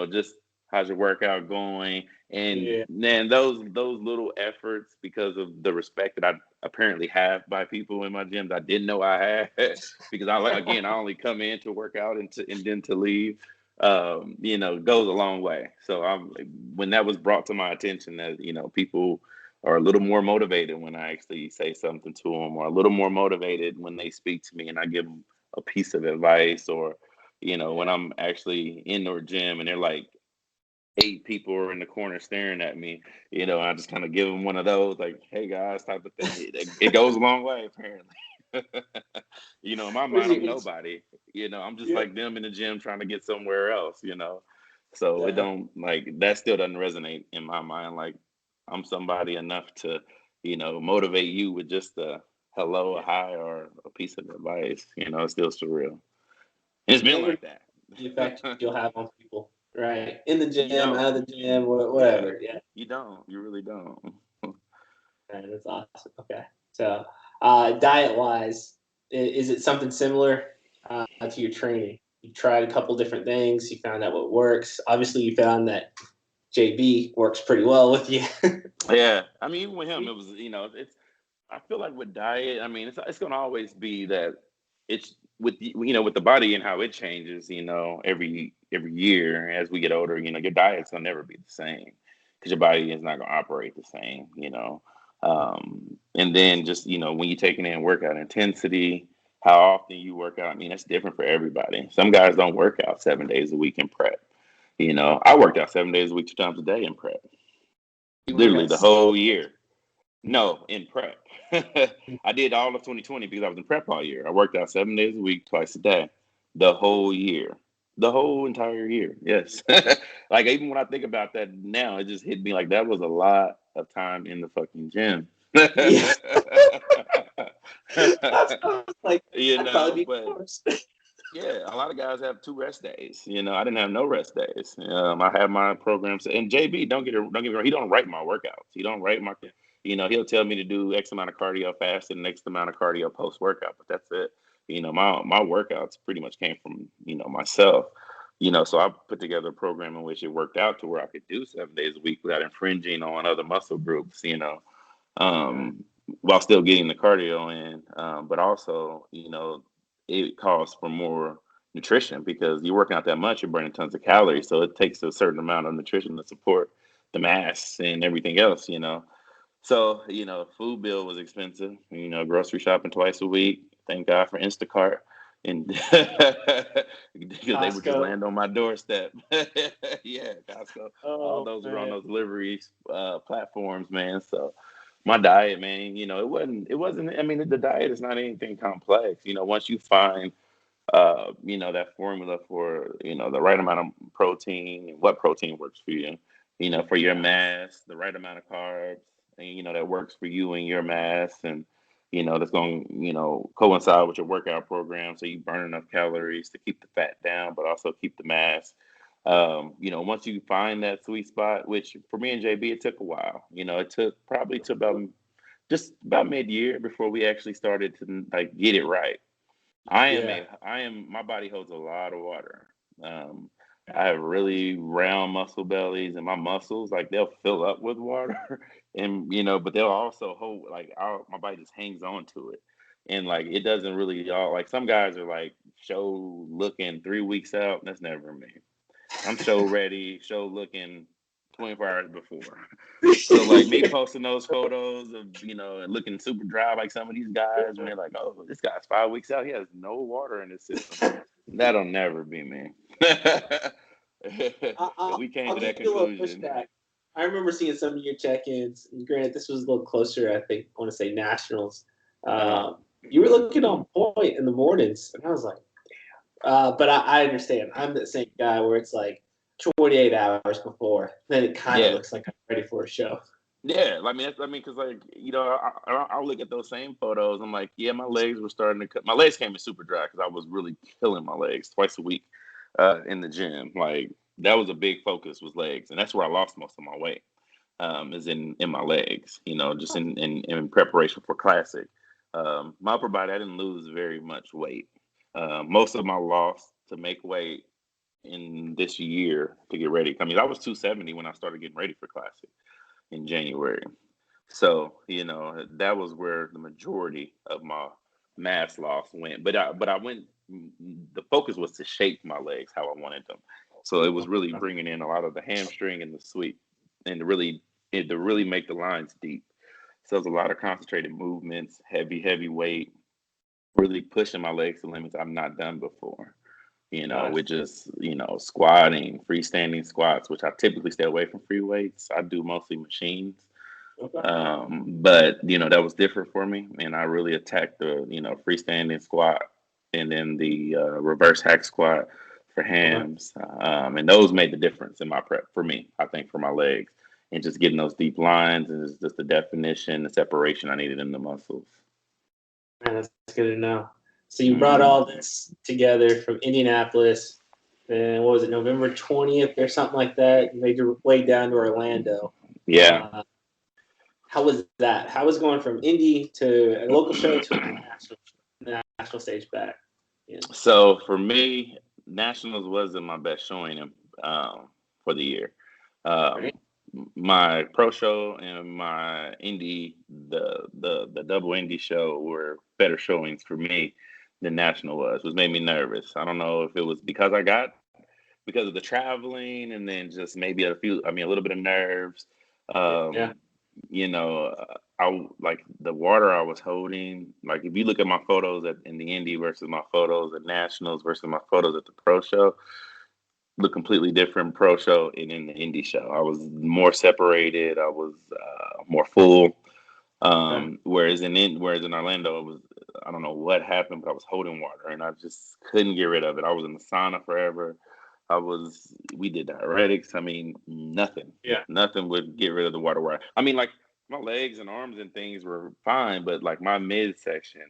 just how's your workout going, and then those little efforts, because of the respect that I apparently have by people in my gyms, I didn't know I had because I only come in to work out and then to leave. Goes a long way. So when that was brought to my attention that people are a little more motivated when I actually say something to them, or a little more motivated when they speak to me and I give them a piece of advice, or when I'm actually in their gym and they're like 8 people are in the corner staring at me, I just kind of give them one of those like, "Hey guys," type of thing. It goes a long way apparently. In my mind, I'm nobody. I'm just like them in the gym trying to get somewhere else. So it don't, like, that still doesn't resonate in my mind. Like I'm somebody enough to, motivate you with just a hello, a hi, or a piece of advice. It's still surreal. It's been like that. The effect you'll have on people, right? In the You gym, don't. out of the gym, whatever. Yeah. You don't. You really don't. Right, that's awesome. Okay. So, diet wise, is it something similar to your training? You tried a couple different things. You found out what works. Obviously, you found that JB works pretty well with you. Yeah. I mean, even with him, it was, it's, I feel like with diet, I mean, it's going to always be that it's with with the body and how it changes, every year as we get older, your diet's going to never be the same because your body is not going to operate the same. And then just, when you're taking in workout intensity, how often you work out, I mean, that's different for everybody. Some guys don't work out 7 days a week in prep. I worked out 7 days a week, 2 times a day in prep, literally the whole year. No, in prep. I did all of 2020 because I was in prep all year. I worked out 7 days a week, twice a day, the whole year, the whole entire year. Yes. Like even when I think about that now, it just hit me like that was a lot of time in the fucking gym. Yeah. I was like, You I'd know, probably be but close. yeah, a lot of guys have 2 rest days. You know, I didn't have no rest days. I have my programs, and JB don't get me wrong. He don't write my workouts. He don't write my. You know, he'll tell me to do X amount of cardio fasted and X amount of cardio post workout, but that's it. You know, my workouts pretty much came from myself. You know, so I put together a program in which it worked out to where I could do 7 days a week without infringing on other muscle groups. Um, while still getting the cardio in, but also, it calls for more nutrition because you're working out that much, you're burning tons of calories. So it takes a certain amount of nutrition to support the mass and everything else. So, food bill was expensive, grocery shopping twice a week. Thank God for Instacart. And because they would just Costco. land on my doorstep. Yeah, Costco. All Oh those were on man. those delivery platforms, man. So my diet, man, it wasn't, I mean, the diet is not anything complex. Once you find, that formula for, the right amount of protein and what protein works for you, for your Yeah. mass, the right amount of carbs, and, that works for you and your mass. And, that's going to, coincide with your workout program. So you burn enough calories to keep the fat down, but also keep the mass. Once you find that sweet spot, which for me and JB, it took a while. It took probably to about just about mid-year before we actually started to like get it right. Yeah. My body holds a lot of water. Um, I have really round muscle bellies, and my muscles, like, they'll fill up with water, and but they'll also hold, like, my body just hangs on to it, and like it doesn't really all, like, some guys are like show looking 3 weeks out. That's never me. I'm show ready, show looking 24 hours before. So like me posting those photos of, and looking super dry like some of these guys when they're like, oh, this guy's 5 weeks out, he has no water in his system. That'll never be me. If we came I'll to give that you a little conclusion. pushback. I remember seeing some of your check-ins. Granted, this was a little closer. I think I want to say nationals. Uh-huh. You were looking on point in the mornings, and I was like, but I understand. I'm the same guy where it's like 48 hours before, then it kind of Yeah. looks like I'm ready for a show. Yeah, because like I'll look at those same photos. I'm like, yeah, my legs were starting to cut. My legs came in super dry because I was really killing my legs twice a week, in the gym. Like that was a big focus was legs, and that's where I lost most of my weight. Is in my legs. Just in preparation for classic. My upper body, I didn't lose very much weight. Most of my loss to make weight in this year to get ready. I mean, I was 270 when I started getting ready for classic in January. So, that was where the majority of my mass loss went. But I went, the focus was to shape my legs how I wanted them. So it was really bringing in a lot of the hamstring and the sweep and to really make the lines deep. So it's a lot of concentrated movements, heavy weight, really pushing my legs to limits I've not done before. Gotcha. With just, squatting, freestanding squats, which I typically stay away from free weights. I do mostly machines. Okay. But that was different for me, and I really attacked the freestanding squat and then the reverse hack squat for Okay. hams, and those made the difference in my prep for me. I think for my legs and just getting those deep lines and just the definition, the separation I needed in the muscles. Man, that's good to know. So you brought Mm, all this together from Indianapolis, and what was it, November 20th or something like that? You made your way down to Orlando. yeah. Uh, how was that? How was going from Indy to a local show to a national stage back? Yeah. So for me, nationals wasn't my best showing, for the year. Right? Um, my pro show and my indie, the double indie show were better showings for me than national was, which made me nervous. I don't know if it was because of the traveling and then just maybe a little bit of nerves. Yeah. Um, I like the water I was holding. Like if you look at my photos in the indie versus my photos at nationals versus my photos at the pro show, look completely different pro show and in the indie show. I was more separated. I was more full. Okay. Whereas in Orlando, it was, I don't know what happened, but I was holding water and I just couldn't get rid of it. I was in the sauna forever. We did diuretics. I mean, nothing, Yeah. nothing would get rid of the water. I mean, like my legs and arms and things were fine, but like my midsection,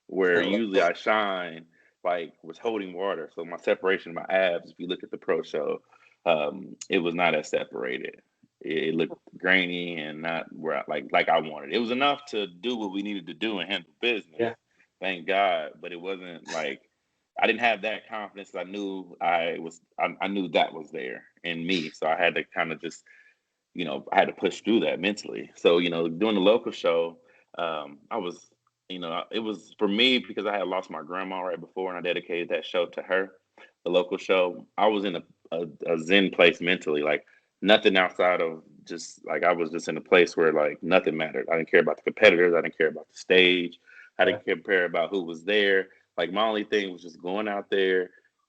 where usually I shine, like was holding water. So my separation of my abs, if you look at the pro show, it was not as separated. It looked grainy and not where like I wanted. It was enough to do what we needed to do and handle business. Yeah. Thank God, but it wasn't like I didn't have that confidence. I knew I knew that was there in me, so I had to kind of just I had to push through that mentally. So doing the local show, I was it was for me because I had lost my grandma right before, and I dedicated that show to her. The local show, I was in a zen place mentally, like nothing outside of just like I was just in a place where like nothing mattered. I didn't care about the competitors. I didn't care about the stage. I didn't care about who was there. Like my only thing was just going out there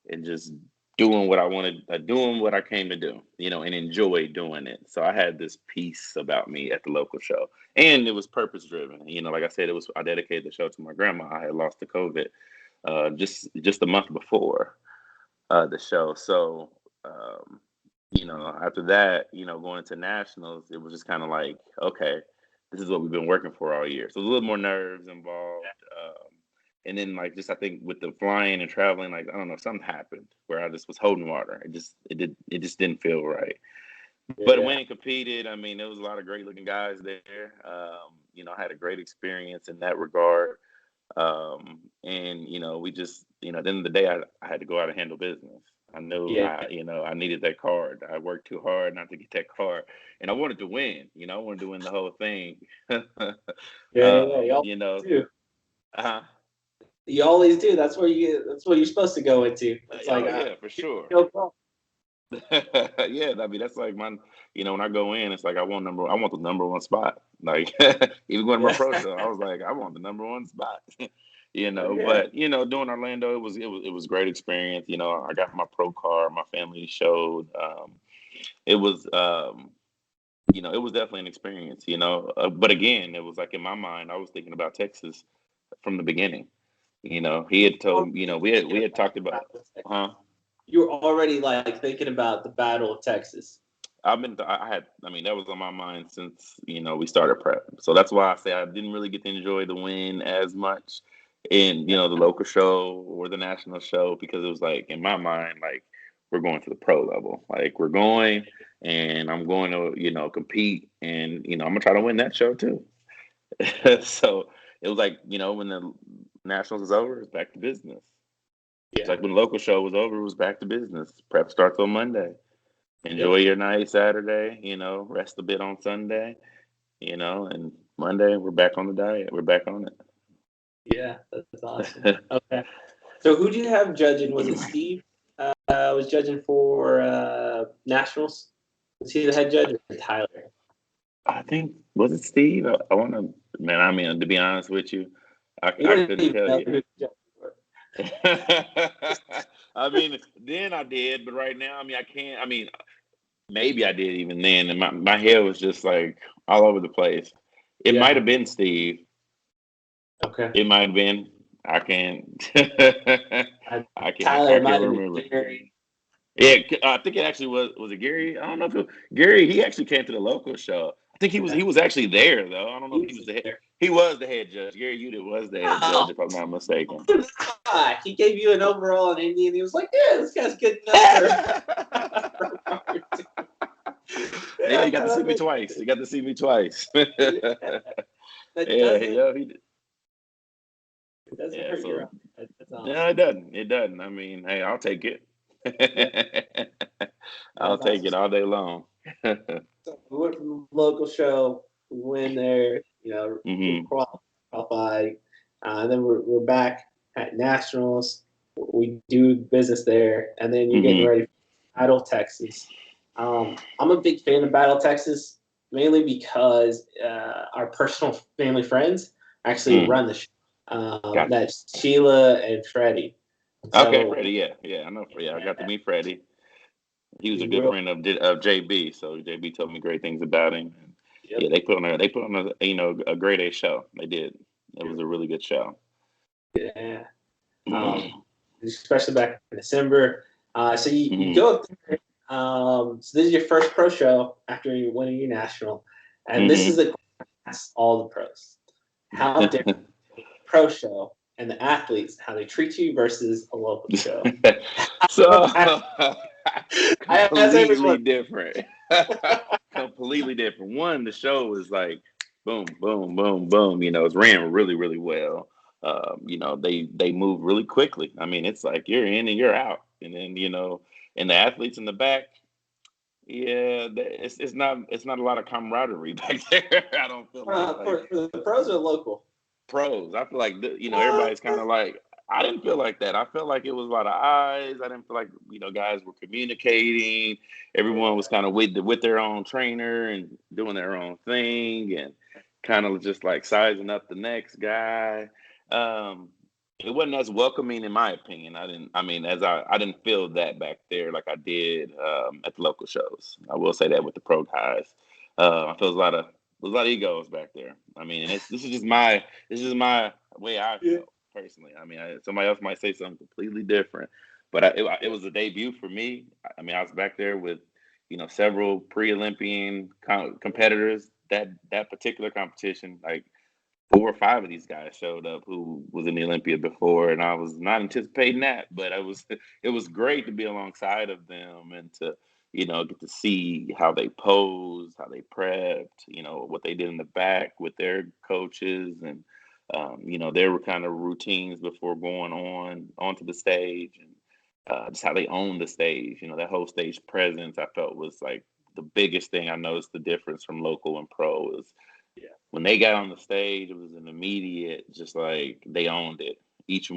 and just doing what I wanted, doing what I came to do, and enjoy doing it. So I had this piece about me at the local show, and it was purpose driven. Like I said, I dedicated the show to my grandma. I had lost to COVID just a month before the show. So after that, going into nationals, it was just kind of like, okay, this is what we've been working for all year. So a little more nerves involved. And then I think with the flying and traveling, like, I don't know, something happened where I just was holding water. It just didn't feel right. Yeah. But when it competed, I mean, there was a lot of great looking guys there. I had a great experience in that regard. And we just, at the end of the day, I had to go out and handle business. I knew, I needed that card. I worked too hard not to get that card, and I wanted to win. I wanted to win the whole thing. Too. You always do. That's where that's what you're supposed to go into. It's for sure. Yeah, I mean that's like my, when I go in, it's like I want the number one spot. Like even going to my pro show, I was like, I want the number one spot. But doing Orlando, it was great experience. I got my pro card, my family showed. It was it was definitely an experience. But again, it was like in my mind, I was thinking about Texas from the beginning. He had told we had talked about, You were already thinking about the Battle of Texas. that was on my mind since, we started prep. So that's why I say I didn't really get to enjoy the win as much in, the local show or the national show, because it was like, in my mind, like, we're going to the pro level. Like, we're going and I'm going to, compete, and, I'm going to try to win that show too. So it was like, when the nationals is over, it's back to business. Yeah. It's like when the local show was over, it was back to business. Prep starts on Monday. Enjoy your night Saturday, rest a bit on Sunday, and Monday we're back on the diet. We're back on it. Yeah, that's awesome. Okay. So who do you have judging? Was it Steve? Was judging for nationals? Was he the head judge or Tyler? I think, was it Steve? I want to, man, I mean, to be honest with you, I couldn't tell you. I mean, then I did, but right now, I mean, I can't. I mean, maybe I did even then, and my head was just like all over the place. It might have been Steve. Okay. It might have been. I can't. I can't remember. Yeah, I think it actually was it Gary? I don't know if Gary. He actually came to the local show. I think he was actually there though. I don't know if he was the head. He was the head judge. Gary Udit was the head judge, if I'm not mistaken. He gave you an overall in Indy, and he was like, "Yeah, this guy's good enough." Yeah, he got to see me twice. He got to see me twice. He did. That's awesome. No, it doesn't. I mean, hey, I'll take it. I'll take it all day long. So we went from the local show, we went there, qualify, and then we're back at nationals. We do business there, and then you're getting ready for Battle Texas. I'm a big fan of Battle Texas, mainly because our personal family friends actually run the show. Gotcha. That's Sheila and Freddie. Okay, Freddie, yeah, I know Freddie. I got to meet Freddie. He was a good friend of JB, so JB told me great things about him. Yep. Yeah, they put on a great A show. They did. It was a really good show. Yeah, especially back in December. So you go up there. So this is your first pro show after you winning your national, and this is the ask all the pros, how different pro show and the athletes, how they treat you versus a local show. So I ask completely everyone. different. Completely different. One, the show is like boom, boom, boom, boom. You know, it's ran really, really well. You know, they move really quickly. I mean, it's like you're in and you're out, and then you know, and the athletes in the back, yeah, it's not a lot of camaraderie back there. I don't feel like For the pros or local? pros. I feel like you know What? everybody's kind of like. I didn't feel like that. I felt like it was a lot of eyes. I didn't feel like you know guys were communicating. Everyone was kind of with their own trainer and doing their own thing and kind of just like sizing up the next guy. Um, it wasn't as welcoming in my opinion. I didn't. I mean, I didn't feel that back there like I did at the local shows. I will say that with the pro guys. I feel there's a lot of egos back there. I mean, and this is my way I Yeah. felt personally. I mean, somebody else might say something completely different, but it was a debut for me. I mean, I was back there with, you know, several pre-Olympian competitors. That particular competition, like 4 or 5 of these guys showed up who was in the Olympia before, and I was not anticipating that, but it was great to be alongside of them and to you know get to see how they posed, how they prepped, you know what they did in the back with their coaches, and you know their kind of routines before going onto the stage, and just how they owned the stage. You know that whole stage presence I felt was like the biggest thing I noticed the difference from local and pro is Yeah. when they got on the stage, it was an immediate, just like they owned it. Each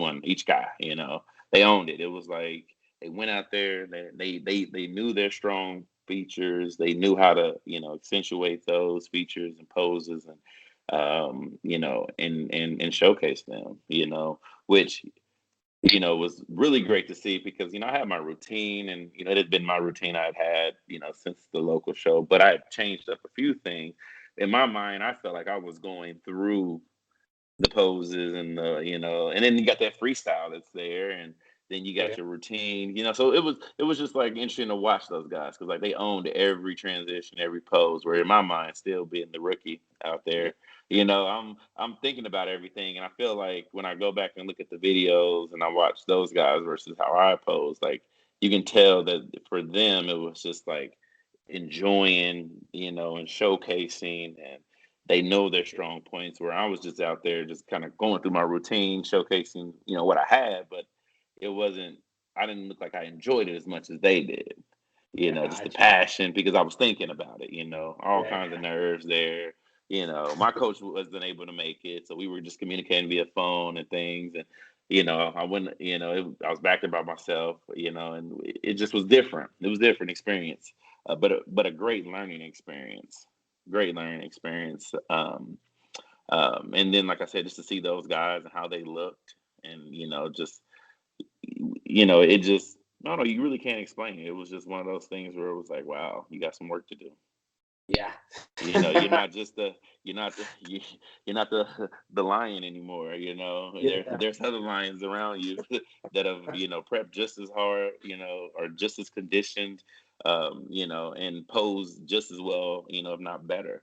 guy, you know, they owned it. It was like they went out there, they knew their strong features. They knew how to, you know, accentuate those features and poses and you know, and showcase them, you know, which you know, was really great to see because, you know, I had my routine and, you know, it had been my routine I'd had, you know, since the local show, but I had changed up a few things. In my mind, I felt like I was going through the poses and the, you know, and then you got that freestyle that's there and then you Yeah. got your routine, you know, so it was just like interesting to watch those guys because like they owned every transition, every pose, where in my mind, still being the rookie out Yeah. there, you know, I'm thinking about everything and I feel like when I go back and look at the videos and I watch those guys versus how I pose, like you can tell that for them it was just like enjoying, you know, and showcasing and they know their strong points where I was just out there just kind of going through my routine, showcasing, you know, what I had, but it wasn't I didn't look like I enjoyed it as much as they did. You know, just the Gotcha. passion because I was thinking about it, you know, all Yeah. kinds of nerves there. You know, my coach wasn't able to make it, so we were just communicating via phone and things. And you know, I wouldn't, you know, I was back there by myself, you know, and it just was different. It was a different experience, but a great learning experience. Great learning experience. And then, like I said, just to see those guys and how they looked, and you know, just you know, it just no, no, you really can't explain it. It was just one of those things where it was like, wow, you got some work to do. Yeah. You know, you're not just you're not the lion anymore. You know, Yeah. there's other lions around you that have you know prepped just as hard, you know, or just as conditioned, you know, and posed just as well, you know, if not better.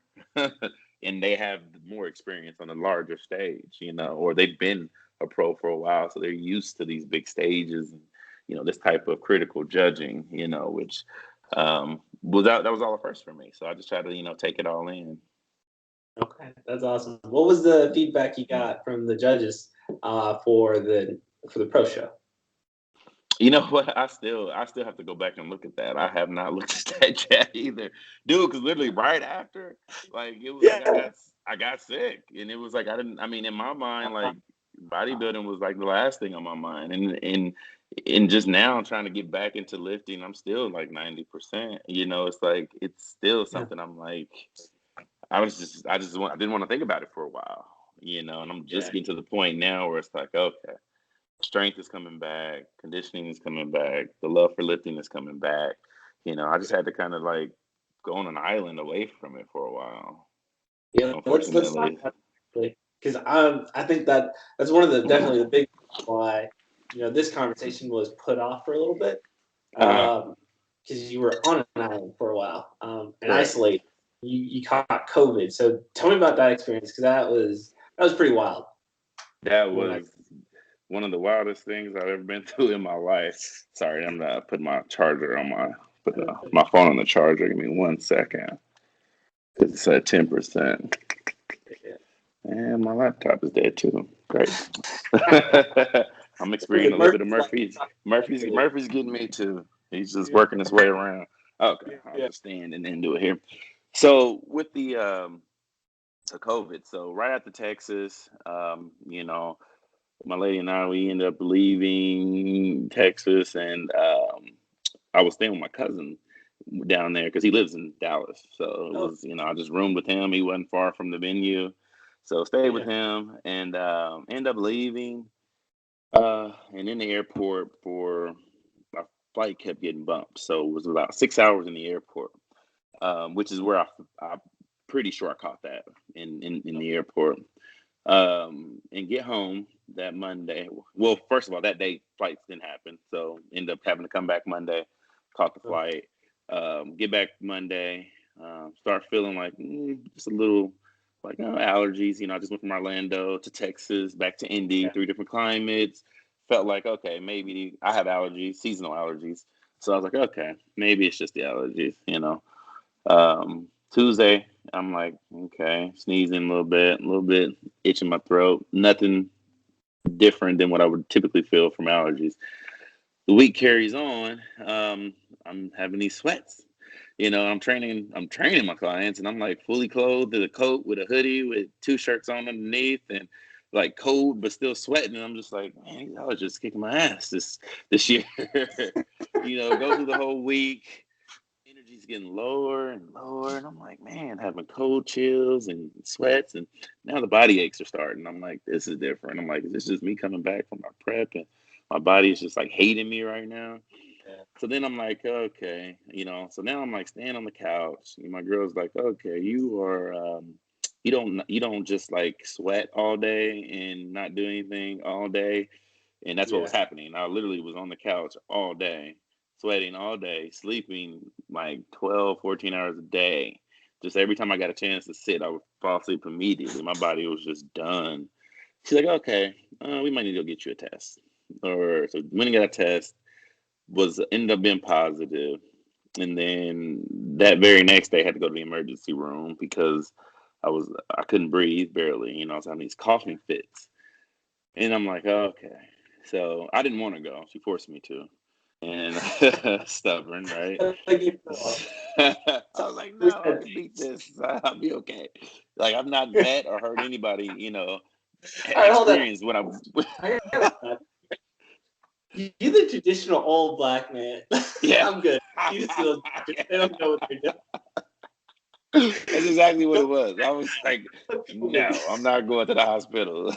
And they have more experience on a larger stage, you know, or they've been a pro for a while, so they're used to these big stages and you know this type of critical judging, you know, which was that was all a first for me. So I just tried to you know take it all in. Okay, that's awesome. What was the feedback you got from the judges for the pro show? You know what? I still have to go back and look at that. I have not looked at that yet either, dude. Because literally right after, like it was like Yeah. I got sick, and it was like I didn't. I mean, in my mind, like bodybuilding was like the last thing on my mind, and just now trying to get back into lifting, I'm still like 90%. You know, it's like it's still Yeah. something I'm like I didn't want to think about it for a while, you know, and I'm just Yeah. getting to the point now where it's like, okay, strength is coming back, conditioning is coming back, the love for lifting is coming back. You know, I just had to kind of like go on an island away from it for a while, Yeah. Let's talk unfortunately. about it because I think that's one of the definitely the big why this conversation was put off for a little bit Uh-huh. because you were on an island for a while and Correct. isolated. you caught COVID. So tell me about that experience, because that was pretty wild. That was one of the wildest things I've ever been through in my life. Sorry, I'm not putting my charger on my phone on the charger. Give me 1 second. It's at 10%. And my laptop is dead too. Great. I'm experiencing a little bit of Murphy's. Murphy's getting me too. He's just working his way around. Okay, I'll just stand and then do it here. So with the COVID, so right after Texas, you know, my lady and we ended up leaving Texas, and I was staying with my cousin down there because he lives in Dallas. So it was, you know, I just roomed with him. He wasn't far from the venue. So stayed with him and ended up leaving. And in the airport my flight kept getting bumped. So it was about 6 hours in the airport, which is where I'm pretty sure I caught that in the airport. And get home that Monday. Well, first of all, that day flights didn't happen. So ended up having to come back Monday, caught the flight, get back Monday, start feeling like just a little like allergies. You know, I just went from Orlando to Texas, back to Indy, 3 different climates. Felt like, okay, maybe I have allergies, seasonal allergies. So I was like, okay, maybe it's just the allergies, you know. Tuesday, I'm like, okay, sneezing a little bit, itching my throat. Nothing different than what I would typically feel from allergies. The week carries on. I'm having these sweats. You know, I'm training my clients, and I'm like fully clothed in a coat with a hoodie with 2 shirts on underneath, and like cold but still sweating. And I'm just like, man, these allergies kicking my ass this year. You know, go through the whole week. Energy's getting lower and lower, and I'm like, man, having cold chills and sweats, and now the body aches are starting. I'm like, this is different. I'm like, is this just me coming back from my prep, and my body is just like hating me right now? So then I'm like, okay, you know. So now I'm like staying on the couch, and my girl's like, okay, you are, you don't just like sweat all day and not do anything all day, and that's what was happening. I literally was on the couch all day, sweating all day, sleeping like 12, 14 hours a day. Just every time I got a chance to sit, I would fall asleep immediately. My body was just done. She's like, okay, we might need to go get you a test. So went and got a test, ended up being positive. And then that very next day I had to go to the emergency room because I couldn't breathe barely, you know, I was having these coughing fits. And I'm like, okay. So I didn't want to go. She forced me to. And stubborn, right? I was like, no, I can beat this. I'll be okay. Like, I've not met or heard anybody, you know, experience when I'm. You're the traditional old black man. Yeah. I'm good. You just feel they don't know what they're doing. That's exactly what it was. I was like, no, I'm not going to the hospital.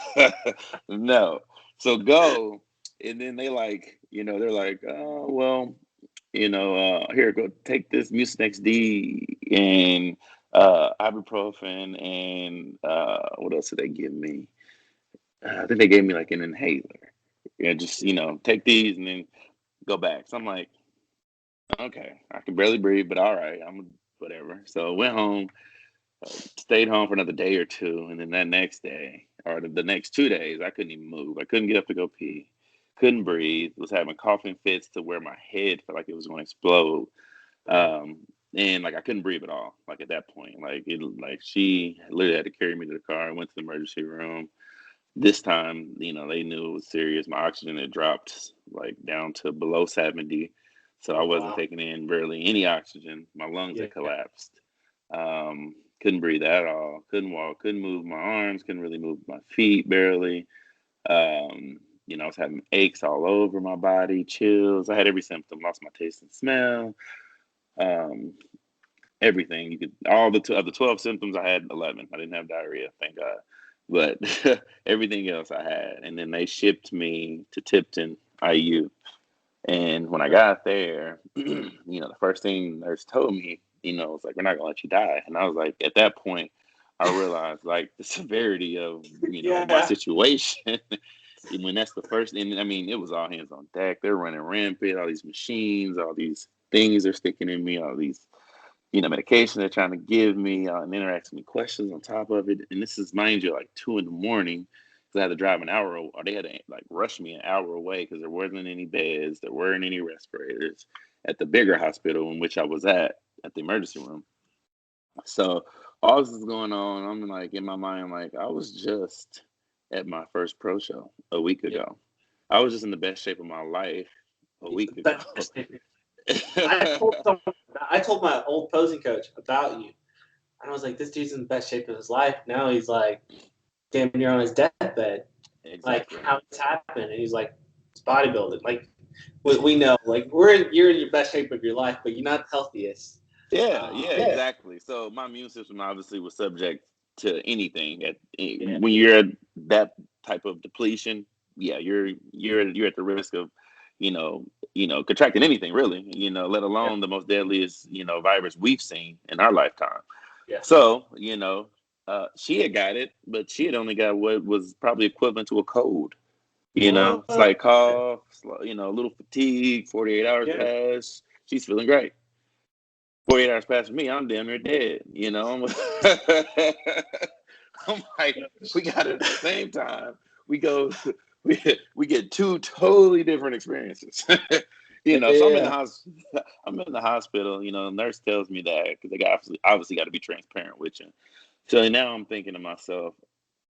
No. So go. And then they're like, oh, well, here, go take this Mucinex D and ibuprofen and what else did they give me? I think they gave me like an inhaler. Yeah, just, take these and then go back. So I'm like, okay, I can barely breathe, but all right, whatever. So went home, stayed home for another day or two, and then that next day, or the next 2 days, I couldn't even move. I couldn't get up to go pee. Couldn't breathe. Was having coughing fits to where my head felt like it was going to explode. And like I couldn't breathe at all. Like at that point, she literally had to carry me to the car. I went to the emergency room. This time, they knew it was serious. My oxygen had dropped like down to below 70. So I wasn't taking in barely any oxygen. My lungs had collapsed. Couldn't breathe at all. Couldn't walk. Couldn't move my arms. Couldn't really move my feet barely. I was having aches all over my body, chills. I had every symptom. Lost my taste and smell. Everything of the 12 symptoms, I had 11. I didn't have diarrhea, thank God. But everything else I had. And then they shipped me to Tipton IU. And when I got there, the first thing the nurse told me, was like, we're not gonna let you die. And I was like, at that point, I realized like the severity of, my situation. When that's the first, and I mean, it was all hands on deck. They're running rampant, all these machines, all these things they're sticking in me, all these medication they're trying to give me, and then they're asking me questions on top of it. And this is, mind you, like 2 a.m. because I had to drive an hour, or they had to like rush me an hour away because there wasn't any beds, there weren't any respirators at the bigger hospital in which I was at the emergency room. So all this is going on. I'm like in my mind, like I was just at my first pro show a week ago. I was just in the best shape of my life a week ago. I told my old posing coach about you. And I was like, this dude's in the best shape of his life. Now he's like damn near on his deathbed. Exactly. Like, how it's happened? And he's like, it's bodybuilding. Like, we know, like, you're in your best shape of your life, but you're not the healthiest. Yeah, exactly. So my immune system obviously was subject to anything. When you're at that type of depletion, you're at the risk of, contracting anything really, let alone the most deadliest, virus we've seen in our lifetime. Yeah. So, she had got it, but she had only got what was probably equivalent to a cold. It's like cough, a little fatigue, 48 hours pass. She's feeling great. 48 hours past for me, I'm damn near dead. I'm like, we got it at the same time. We get two totally different experiences. So I'm in the hospital. The nurse tells me that because they obviously got to be transparent with you. So now I'm thinking to myself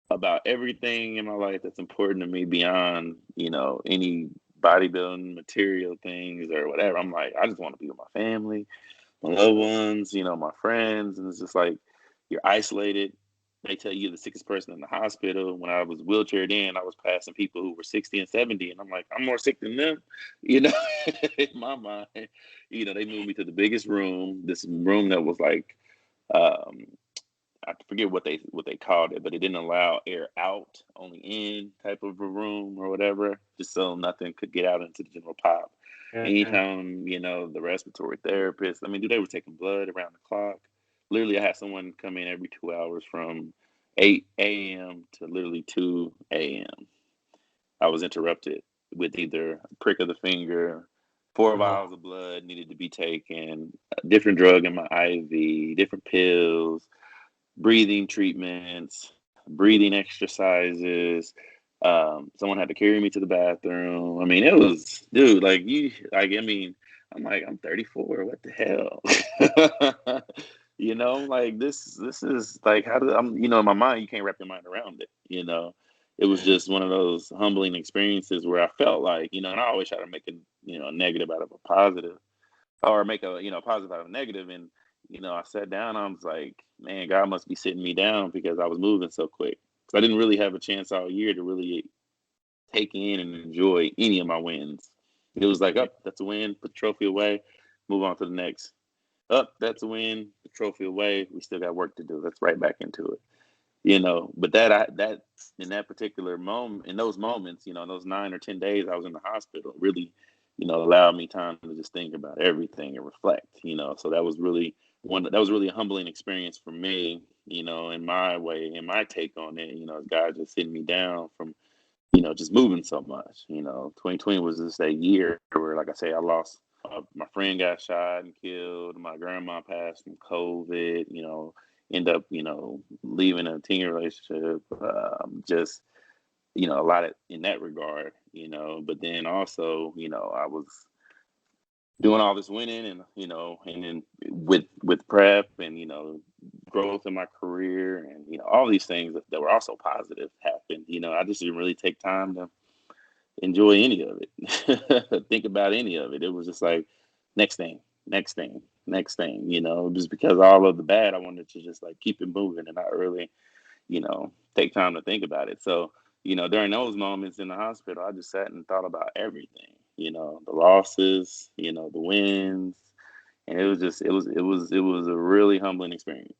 about everything in my life that's important to me beyond, any bodybuilding material things or whatever. I'm like, I just want to be with my family, my loved ones, my friends. And it's just like, you're isolated. They tell you you're the sickest person in the hospital. When I was wheelchaired in, I was passing people who were 60 and 70. And I'm like, I'm more sick than them, in my mind. They moved me to the biggest room, this room that was like, I forget what they called it, but it didn't allow air out, only in type of a room or whatever, just so nothing could get out into the general pop. Anytime, the respiratory therapist, they were taking blood around the clock. Literally, I had someone come in every 2 hours from 8 a.m. to literally 2 a.m. I was interrupted with either a prick of the finger, 4 vials of blood needed to be taken, a different drug in my IV, different pills, breathing treatments, breathing exercises. Someone had to carry me to the bathroom. It was, dude, I'm like, I'm 34. What the hell? Like this is like, in my mind, you can't wrap your mind around it. It was just one of those humbling experiences where I felt like, and I always try to make a negative out of a positive, or make a, positive out of a negative. And, I sat down, I was like, man, God must be sitting me down because I was moving so quick. So I didn't really have a chance all year to really take in and enjoy any of my wins. It was like, that's a win, put the trophy away, move on to the next. That's a win, the trophy away, we still got work to do. Let's right back into it. But that in that particular moment, in those moments, those 9 or 10 days I was in the hospital, really, allowed me time to just think about everything and reflect. So that was really a humbling experience for me, in my way, in my take on it. God just sitting me down from, just moving so much. 2020 was just a year where, like I say, I lost. My friend got shot and killed. My grandma passed from COVID. End up, leaving a 10-year relationship. Just, a lot in that regard. But then also, I was doing all this winning and, and then with prep and, growth in my career and, all these things that were also positive happened. I just didn't really take time to enjoy any of it, think about any of it. It was just like, next thing, just because all of the bad, I wanted to just like keep it moving and not really, take time to think about it. So, during those moments in the hospital, I just sat and thought about everything, the losses, the wins. And it was a really humbling experience.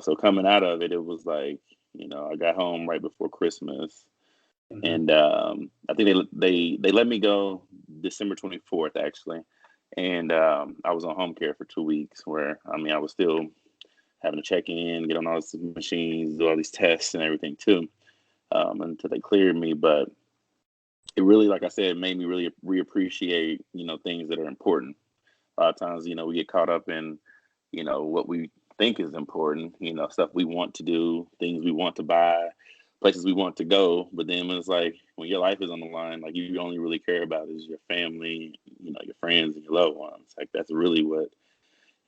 So coming out of it, it was like, I got home right before Christmas. Mm-hmm. And I think they let me go December 24th, actually. And I was on home care for 2 weeks where, I was still having to check in, get on all these machines, do all these tests and everything too, until they cleared me. But it really, like I said, made me really reappreciate, things that are important. A lot of times, we get caught up in, what we think is important, stuff we want to do, things we want to buy, places we want to go. But then when it's like, when your life is on the line, like you only really care about is your family, your friends and your loved ones. Like that's really what,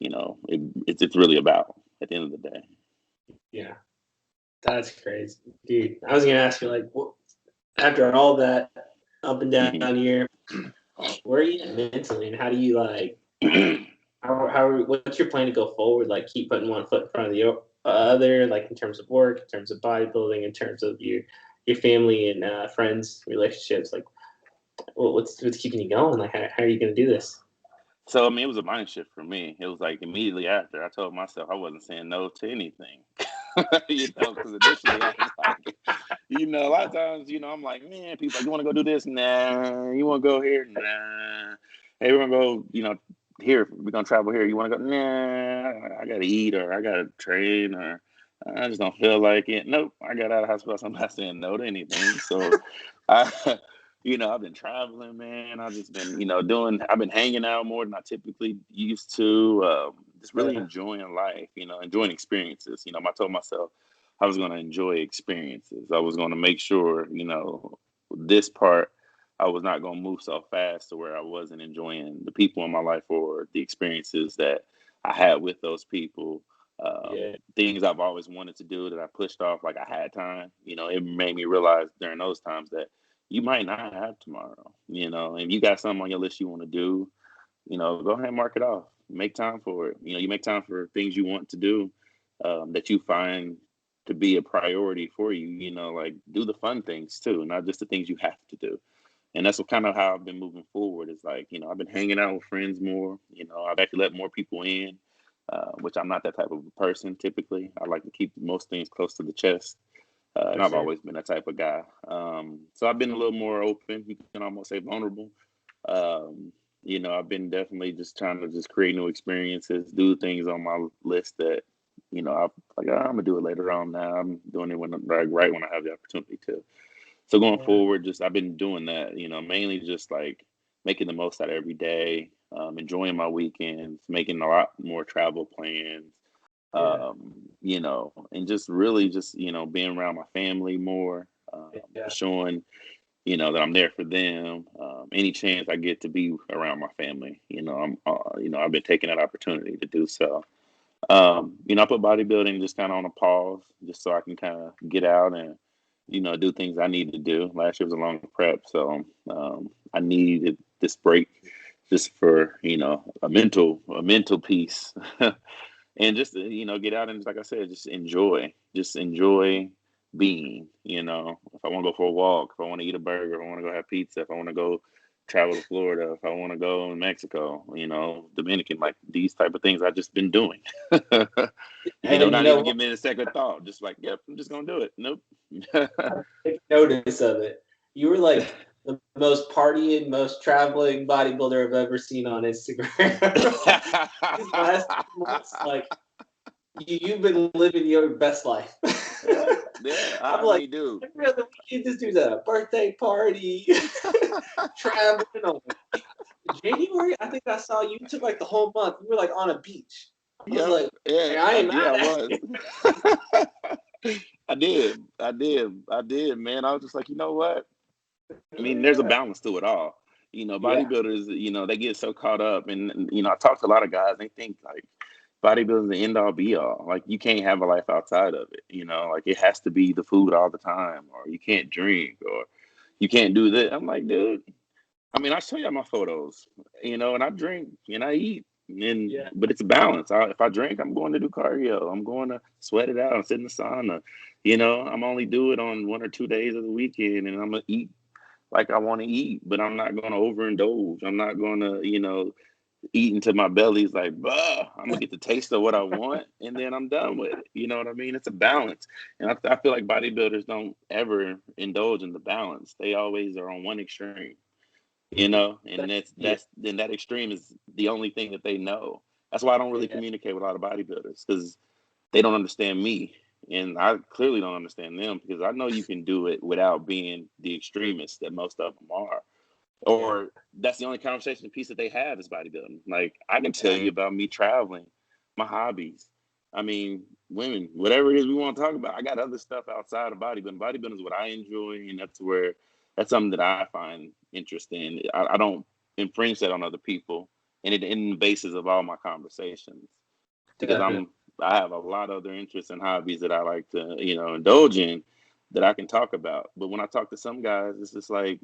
it's really about at the end of the day. Yeah, that's crazy, dude. I was gonna ask you, like, after all that up and down here, where are you at mentally, and how do you like? What's your plan to go forward? Like, keep putting one foot in front of the other, like in terms of work, in terms of bodybuilding, in terms of your family and friends relationships. Like, what's keeping you going? Like, how are you gonna do this? So, I mean, it was a mind shift for me. It was like immediately after I told myself I wasn't saying no to anything, because initially I was like, a lot of times, I'm like, man, people like, you want to go do this? Nah. You want to go here? Nah. Hey, we're going to go, here. We're going to travel here. You want to go? Nah. I got to eat, or I got to train, or I just don't feel like it. Nope. I got out of hospital, so I'm not saying no to anything. So, I've been traveling, man. I've just been, I've been hanging out more than I typically used to. Just really enjoying life, enjoying experiences. I told myself I was going to enjoy experiences. I was going to make sure, this part, I was not going to move so fast to where I wasn't enjoying the people in my life or the experiences that I had with those people. Things I've always wanted to do that I pushed off like I had time. It made me realize during those times that you might not have tomorrow, and you got something on your list you want to do, go ahead and mark it off. Make time for it. You make time for things you want to do, that you find to be a priority for you, like do the fun things too, not just the things you have to do. And that's what kind of how I've been moving forward is like, I've been hanging out with friends more, I've actually let more people in, which I'm not that type of a person typically. I like to keep most things close to the chest. And I've always been that type of guy. So I've been a little more open. You can almost say vulnerable. I've been definitely just trying to just create new experiences, do things on my list that, I'm like, I'm gonna do it later on. Now I'm doing it when right when I have the opportunity to. So going forward, just I've been doing that. Mainly just like making the most out of every day, enjoying my weekends, making a lot more travel plans. And just really just, being around my family more, showing, that I'm there for them. Any chance I get to be around my family, I've been taking that opportunity to do so. I put bodybuilding just kind of on a pause just so I can kind of get out and, do things I need to do. Last year was a long prep, so I needed this break just for, a mental piece. And just get out and, like I said, just enjoy being. If I want to go for a walk, if I want to eat a burger, if I want to go have pizza, if I want to go travel to Florida, if I want to go to Mexico, Dominican, like these type of things I've just been doing. Not even giving it a second thought, just like, yep, I'm just gonna do it. Nope. Take notice of it. You were like the most partying, most traveling bodybuilder I've ever seen on Instagram. These last 2 months, like you've been living your best life. I'm like, dude. Every other weekend, this dude's at a birthday party, traveling. On January, I think I saw you took like the whole month. You were like on a beach. I was like, I ain't mad at you. I did, man. I was just like, you know what? I mean, there's a balance to it all. Bodybuilders, they get so caught up, and I talk to a lot of guys. They think like bodybuilding is the end all be all. Like you can't have a life outside of it. Like it has to be the food all the time, or you can't drink, or you can't do that. I'm like, dude. I mean, I show you my photos, and I drink and I eat, but it's a balance. If I drink, I'm going to do cardio. I'm going to sweat it out. I'm sit in the sauna. I'm only do it on 1 or 2 days of the weekend, and I'm gonna eat like I want to eat, but I'm not going to overindulge. I'm not going to, eat until my belly's like, bah, I'm gonna get the taste of what I want, and then I'm done with it. You know what I mean? It's a balance, and I feel like bodybuilders don't ever indulge in the balance. They always are on one extreme. And then that extreme is the only thing that they know. That's why I don't really communicate with a lot of bodybuilders, because they don't understand me, and I clearly don't understand them, because I know you can do it without being the extremist that most of them are. Or that's the only conversation piece that they have is bodybuilding. Like, I can tell you about me traveling, my hobbies. I mean, women, whatever it is we want to talk about. I got other stuff outside of bodybuilding. Bodybuilding is what I enjoy, and that's something that I find interesting. I don't infringe that on other people, and it in the basis of all my conversations, because I have a lot of other interests and hobbies that I like to, indulge in, that I can talk about. But when I talk to some guys, it's just like,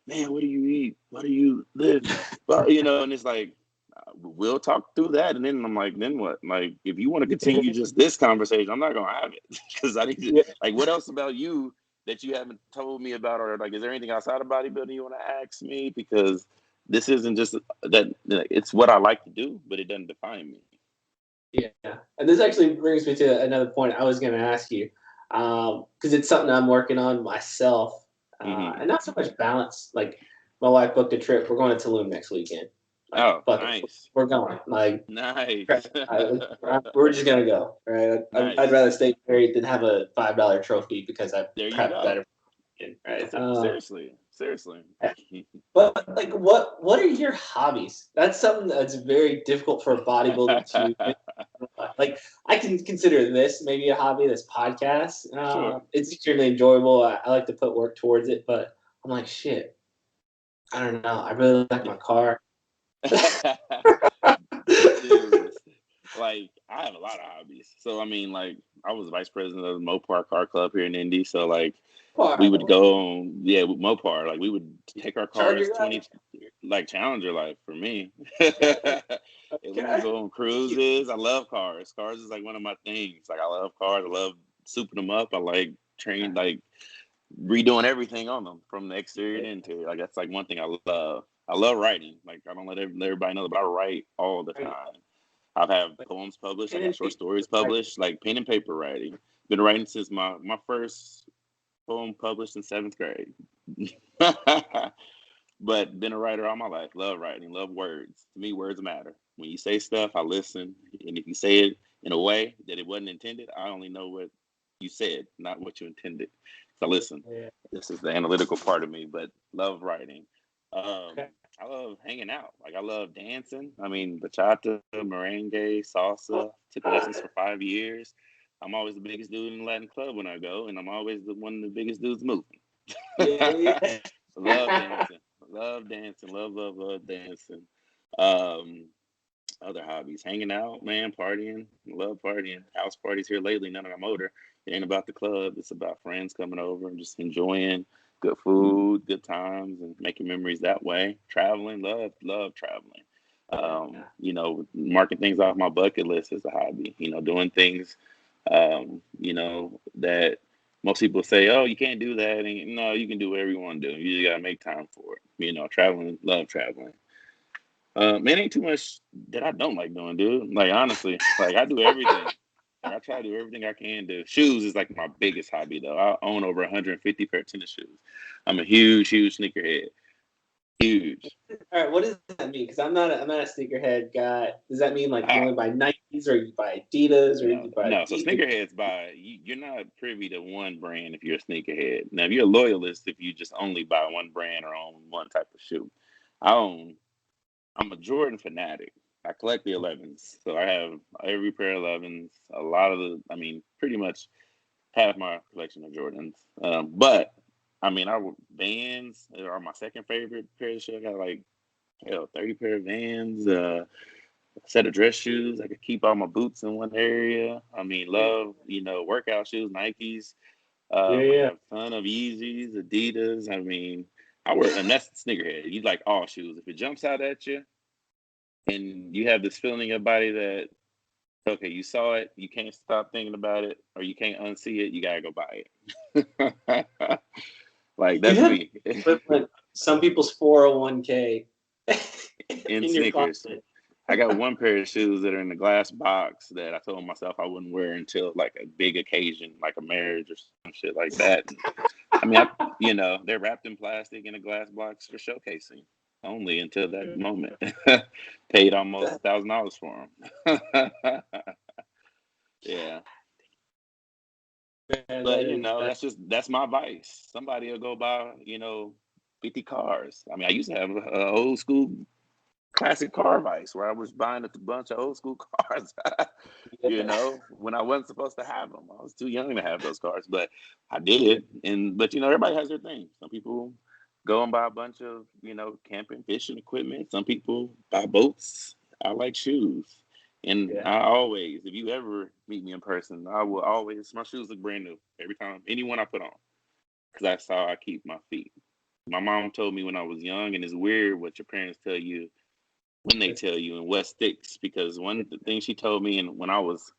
man, what do you eat? What do you live? Well, and it's like, we'll talk through that. And then I'm like, then what? Like, if you want to continue just this conversation, I'm not going to have it, because I need to, like, what else about you that you haven't told me about? Or like, is there anything outside of bodybuilding you want to ask me? Because this isn't just that, it's what I like to do, but it doesn't define me. Yeah. And this actually brings me to another point I was going to ask you, because it's something I'm working on myself, and not so much balance. Like, my wife booked a trip. We're going to Tulum next weekend. Like, nice. We're going. Like, nice. We're just going to go. Right. Nice. I'd rather stay married than have a $5 trophy because I prepped better. Right. Seriously. But like, what are your hobbies? That's something that's very difficult for a bodybuilder to like. I can consider this maybe a hobby. This podcast, Sure. It's extremely enjoyable. I like to put work towards it, but I'm like, shit, I don't know. I really like my car. Serious. Like, I have a lot of hobbies. So I mean, like, I was vice president of the Mopar Car Club here in Indy. So like, we would go on, with Mopar. Like, we would take our cars 20, like Challenger life for me. We would go on cruises. I love cars. Cars is like one of my things. Like, I love cars. I love souping them up. I like like redoing everything on them from the exterior to interior. Like, that's like one thing I love. I love writing. Like, I don't let everybody know, but I write all the time. I've had poems published. I got short stories published, like pen and paper writing. Been writing since my first poem published in 7th grade. But been a writer all my life. Love writing. Love words. To me, words matter. When you say stuff, I listen. And if you say it in a way that it wasn't intended, I only know what you said, not what you intended. So listen. This is the analytical part of me, but love writing. I love hanging out. Like, I love dancing. I mean, bachata, merengue, salsa. Took lessons for 5 years. I'm always the biggest dude in the Latin club when I go, and I'm always one of the biggest dudes moving. Love dancing. Love dancing. Love dancing. Other hobbies, hanging out, man, partying. Love partying. House parties here lately. None of them older. It ain't about the club. It's about friends coming over and just enjoying good food, good times, and making memories that way. Traveling, love traveling. Marking things off my bucket list is a hobby. Doing things, that most people say, oh, you can't do that. And no, you can do whatever you want to do. You just got to make time for it. Traveling, love traveling. Man, ain't too much that I don't like doing, dude. Like, honestly, like, I do everything. Like, I try to do everything I can do. Shoes is like my biggest hobby, though. I own over 150 pair of tennis shoes. I'm a huge sneakerhead. Huge. All right, what does that mean? Because I'm not a sneakerhead guy. Does that mean like you only buy Nikes, or you buy Adidas, or you buy? No. So sneakerheads you're not privy to one brand if you're a sneakerhead. Now, if you're a loyalist, if you just only buy one brand or own one type of shoe, I'm a Jordan fanatic. I collect the 11s. So I have every pair of 11s. A lot of pretty much half my collection of Jordans. But Vans are my second favorite pair of shoes. I got like 30 pair of Vans, a set of dress shoes. I could keep all my boots in one area. Love, workout shoes, Nikes. I have a ton of Yeezys, Adidas. And that's sneakerhead. You like all shoes. If it jumps out at you and you have this feeling in your body that, okay, you saw it, you can't stop thinking about it, or you can't unsee it, you gotta go buy it. Like, that's me. Some people's 401k in sneakers. I got one pair of shoes that are in the glass box that I told myself I wouldn't wear until like a big occasion, like a marriage or some shit like that. They're wrapped in plastic in a glass box for showcasing only until that moment. Paid almost $1,000 for them. Yeah. But that's my vice. Somebody will go buy, 50 cars. I mean, I used to have an old school classic car vice where I was buying a bunch of old school cars, when I wasn't supposed to have them. I was too young to have those cars, but I did. But everybody has their thing. Some people go and buy a bunch of, camping, fishing equipment. Some people buy boats. I like shoes. And I always, if you ever meet me in person, I will always, my shoes look brand new every time, anyone I put on, because that's how I keep my feet. My mom told me when I was young, and it's weird what your parents tell you when they tell you and what sticks, because one of the things she told me, and when I was,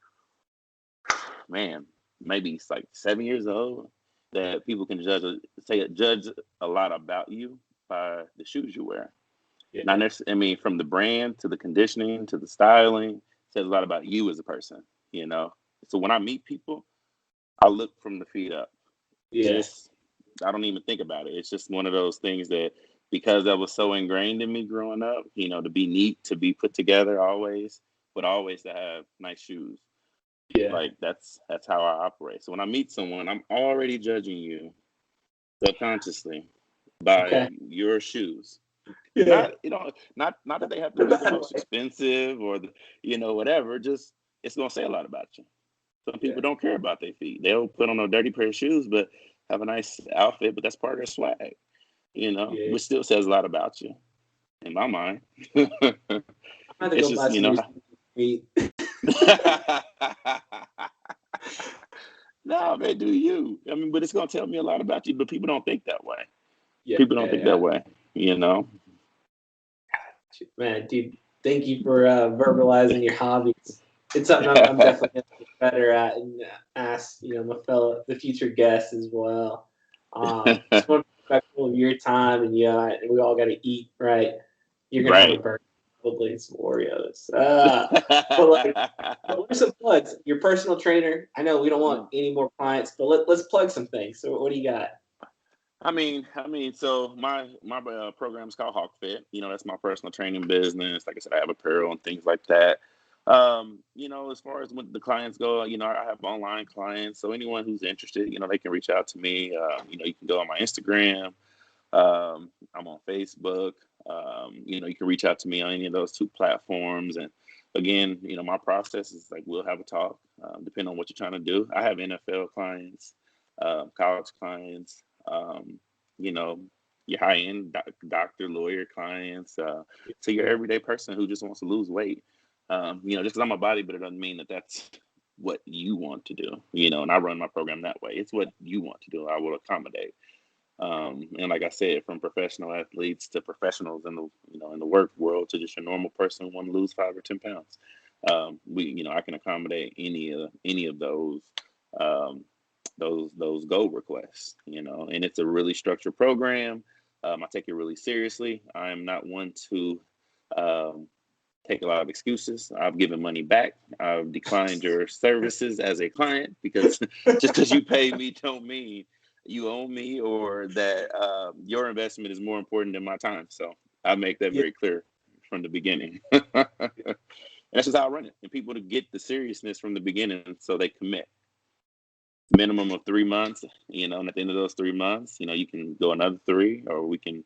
maybe it's like 7 years old, that people can judge a lot about you by the shoes you wear. Not necessarily, I mean, from the brand to the conditioning to the styling, says a lot about you as a person, So when I meet people, I look from the feet up. I don't even think about it. It's just one of those things that, because that was so ingrained in me growing up, to be neat, to be put together always, but always to have nice shoes. Like that's how I operate. So when I meet someone, I'm already judging you subconsciously by your shoes. Not that they have to be the most expensive or whatever. Just it's gonna say a lot about you. Some people don't care about their feet. They'll put on a dirty pair of shoes, but have a nice outfit. But that's part of their swag, which still says a lot about you in my mind. It's just no, man, do you? I mean, but it's gonna tell me a lot about you. But people don't think that way. People don't think that way. Man, dude, thank you for verbalizing your hobbies. It's something I'm definitely going to get better at and ask, the future guests as well. Just want to be respectful of your time, and we all got to eat, right? You're going to have a burger, probably some Oreos. But what are some plugs? Your personal trainer. I know we don't want any more clients, but let's plug some things. So what do you got? I mean, so my program is called Hawk Fit. That's my personal training business. Like I said, I have apparel and things like that. As far as when the clients go, I have online clients. So anyone who's interested, they can reach out to me. You can go on my Instagram. I'm on Facebook. You can reach out to me on any of those two platforms. And again, my process is like, we'll have a talk, depending on what you're trying to do. I have NFL clients, college clients, your high-end doctor, lawyer clients, to your everyday person who just wants to lose weight. Just because I'm a bodybuilder doesn't mean that that's what you want to do, and I run my program that way. It's what you want to do. I will accommodate. And like I said, from professional athletes to professionals in the work world to just your normal person who want to lose 5 or 10 pounds. I can accommodate any of those goal requests, and it's a really structured program. I take it really seriously. I'm not one to take a lot of excuses. I've given money back. I've declined your services as a client, because just because you pay me don't mean you owe me, or that your investment is more important than my time. So I make that very clear from the beginning. That's just how I run it. And people to get the seriousness from the beginning, so they commit. Minimum of 3 months, and at the end of those 3 months, you can go another 3, or we can,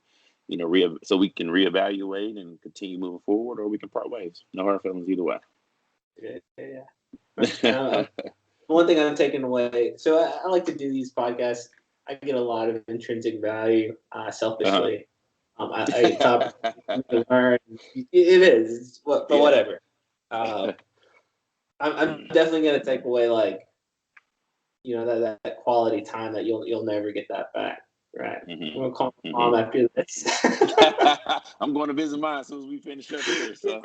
so we can reevaluate and continue moving forward, or we can part ways. No hard feelings either way. One thing I'm taking away, so I like to do these podcasts. I get a lot of intrinsic value, selfishly. I top to learn. It is, but whatever. I'm definitely gonna take away that quality time that you'll never get that back. Right. I'm gonna call my mom after this. I'm going to visit mine as soon as we finish up here. So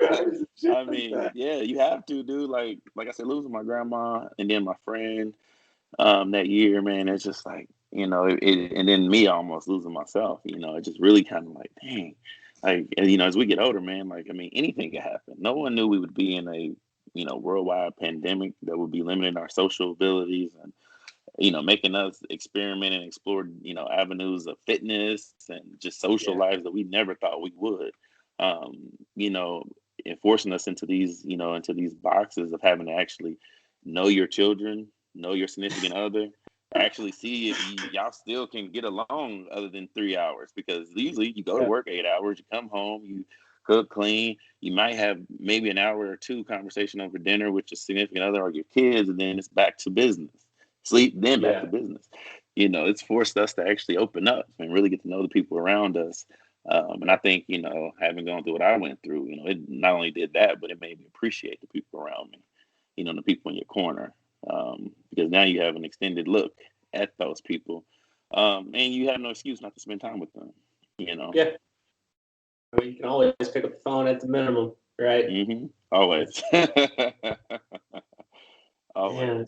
I mean, you have to do like I said, losing my grandma and then my friend that year, man. It's just like, and then me almost losing myself. It just really kind of like, dang. Like, as we get older, man, like, I mean, anything could happen. No one knew we would be in a worldwide pandemic that would be limiting our social abilities and making us experiment and explore, avenues of fitness and just social lives that we never thought we would, and forcing us into these boxes of having to actually know your children, know your significant other, actually see if y'all still can get along other than 3 hours, because usually you go to work 8 hours, you come home, you cook, clean, you might have maybe an hour or two conversation over dinner with your significant other or your kids, and then it's back to business. Sleep, then back to business. You know, it's forced us to actually open up and really get to know the people around us. And I think, you know, having gone through what I went through, you know, it not only did that, but it made me appreciate the people around me, you know, the people in your corner. Because now you have an extended look at those people. And you have no excuse not to spend time with them, you know? Yeah. I mean, you can always pick up the phone at the minimum, right? Mm-hmm. Always. Always. Man.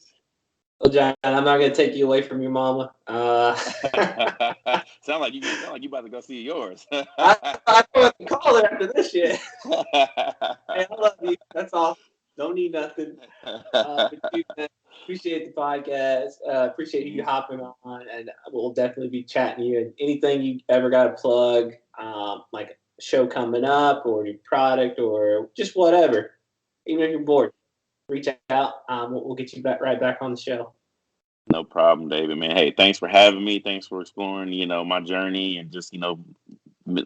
Well, John, I'm not going to take you away from your mama. sound like you about to go see yours. I don't have to call her after this shit. Hey, I love you. That's all. Don't need nothing. Appreciate the podcast. Appreciate you hopping on, and we'll definitely be chatting to you. And anything you ever got to plug, like a show coming up, or your product, or just whatever. Even if you're bored, reach out. We'll get you right back on the show. No problem, David, man. Hey, thanks for having me. Thanks for exploring, you know, my journey, and just, you know,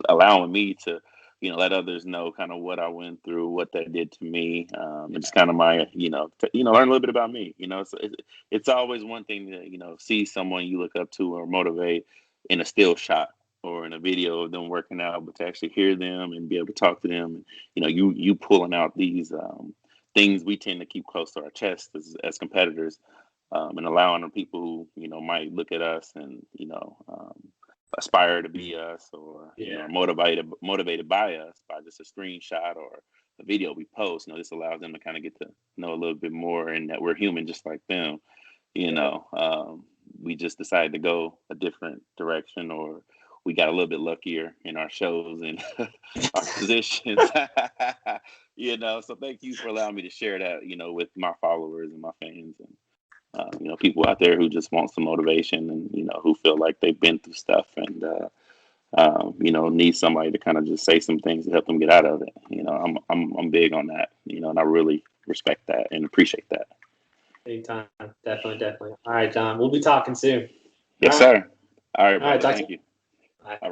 allowing me to, you know, let others know kind of what I went through, what that did to me, and just kind of my, you know, learn a little bit about me. You know, it's always one thing to, you know, see someone you look up to or motivate in a still shot or in a video of them working out, but to actually hear them and be able to talk to them, and, you know, you pulling out these things we tend to keep close to our chest as competitors. And allowing the people who, you know, might look at us and, you know, aspire to be us, or, you know, motivated by us by just a screenshot or a video we post. You know, this allows them to kind of get to know a little bit more, and that we're human just like them. You know, we just decided to go a different direction, or we got a little bit luckier in our shows and our positions. You know, so thank you for allowing me to share that, you know, with my followers and my fans, and you know, people out there who just want some motivation, and, you know, who feel like they've been through stuff, and you know, need somebody to kind of just say some things to help them get out of it. You know, I'm big on that. You know, and I really respect that and appreciate that. Anytime, definitely. All right, John, we'll be talking soon. Yes, sir. All right, brother. Thank you. Bye.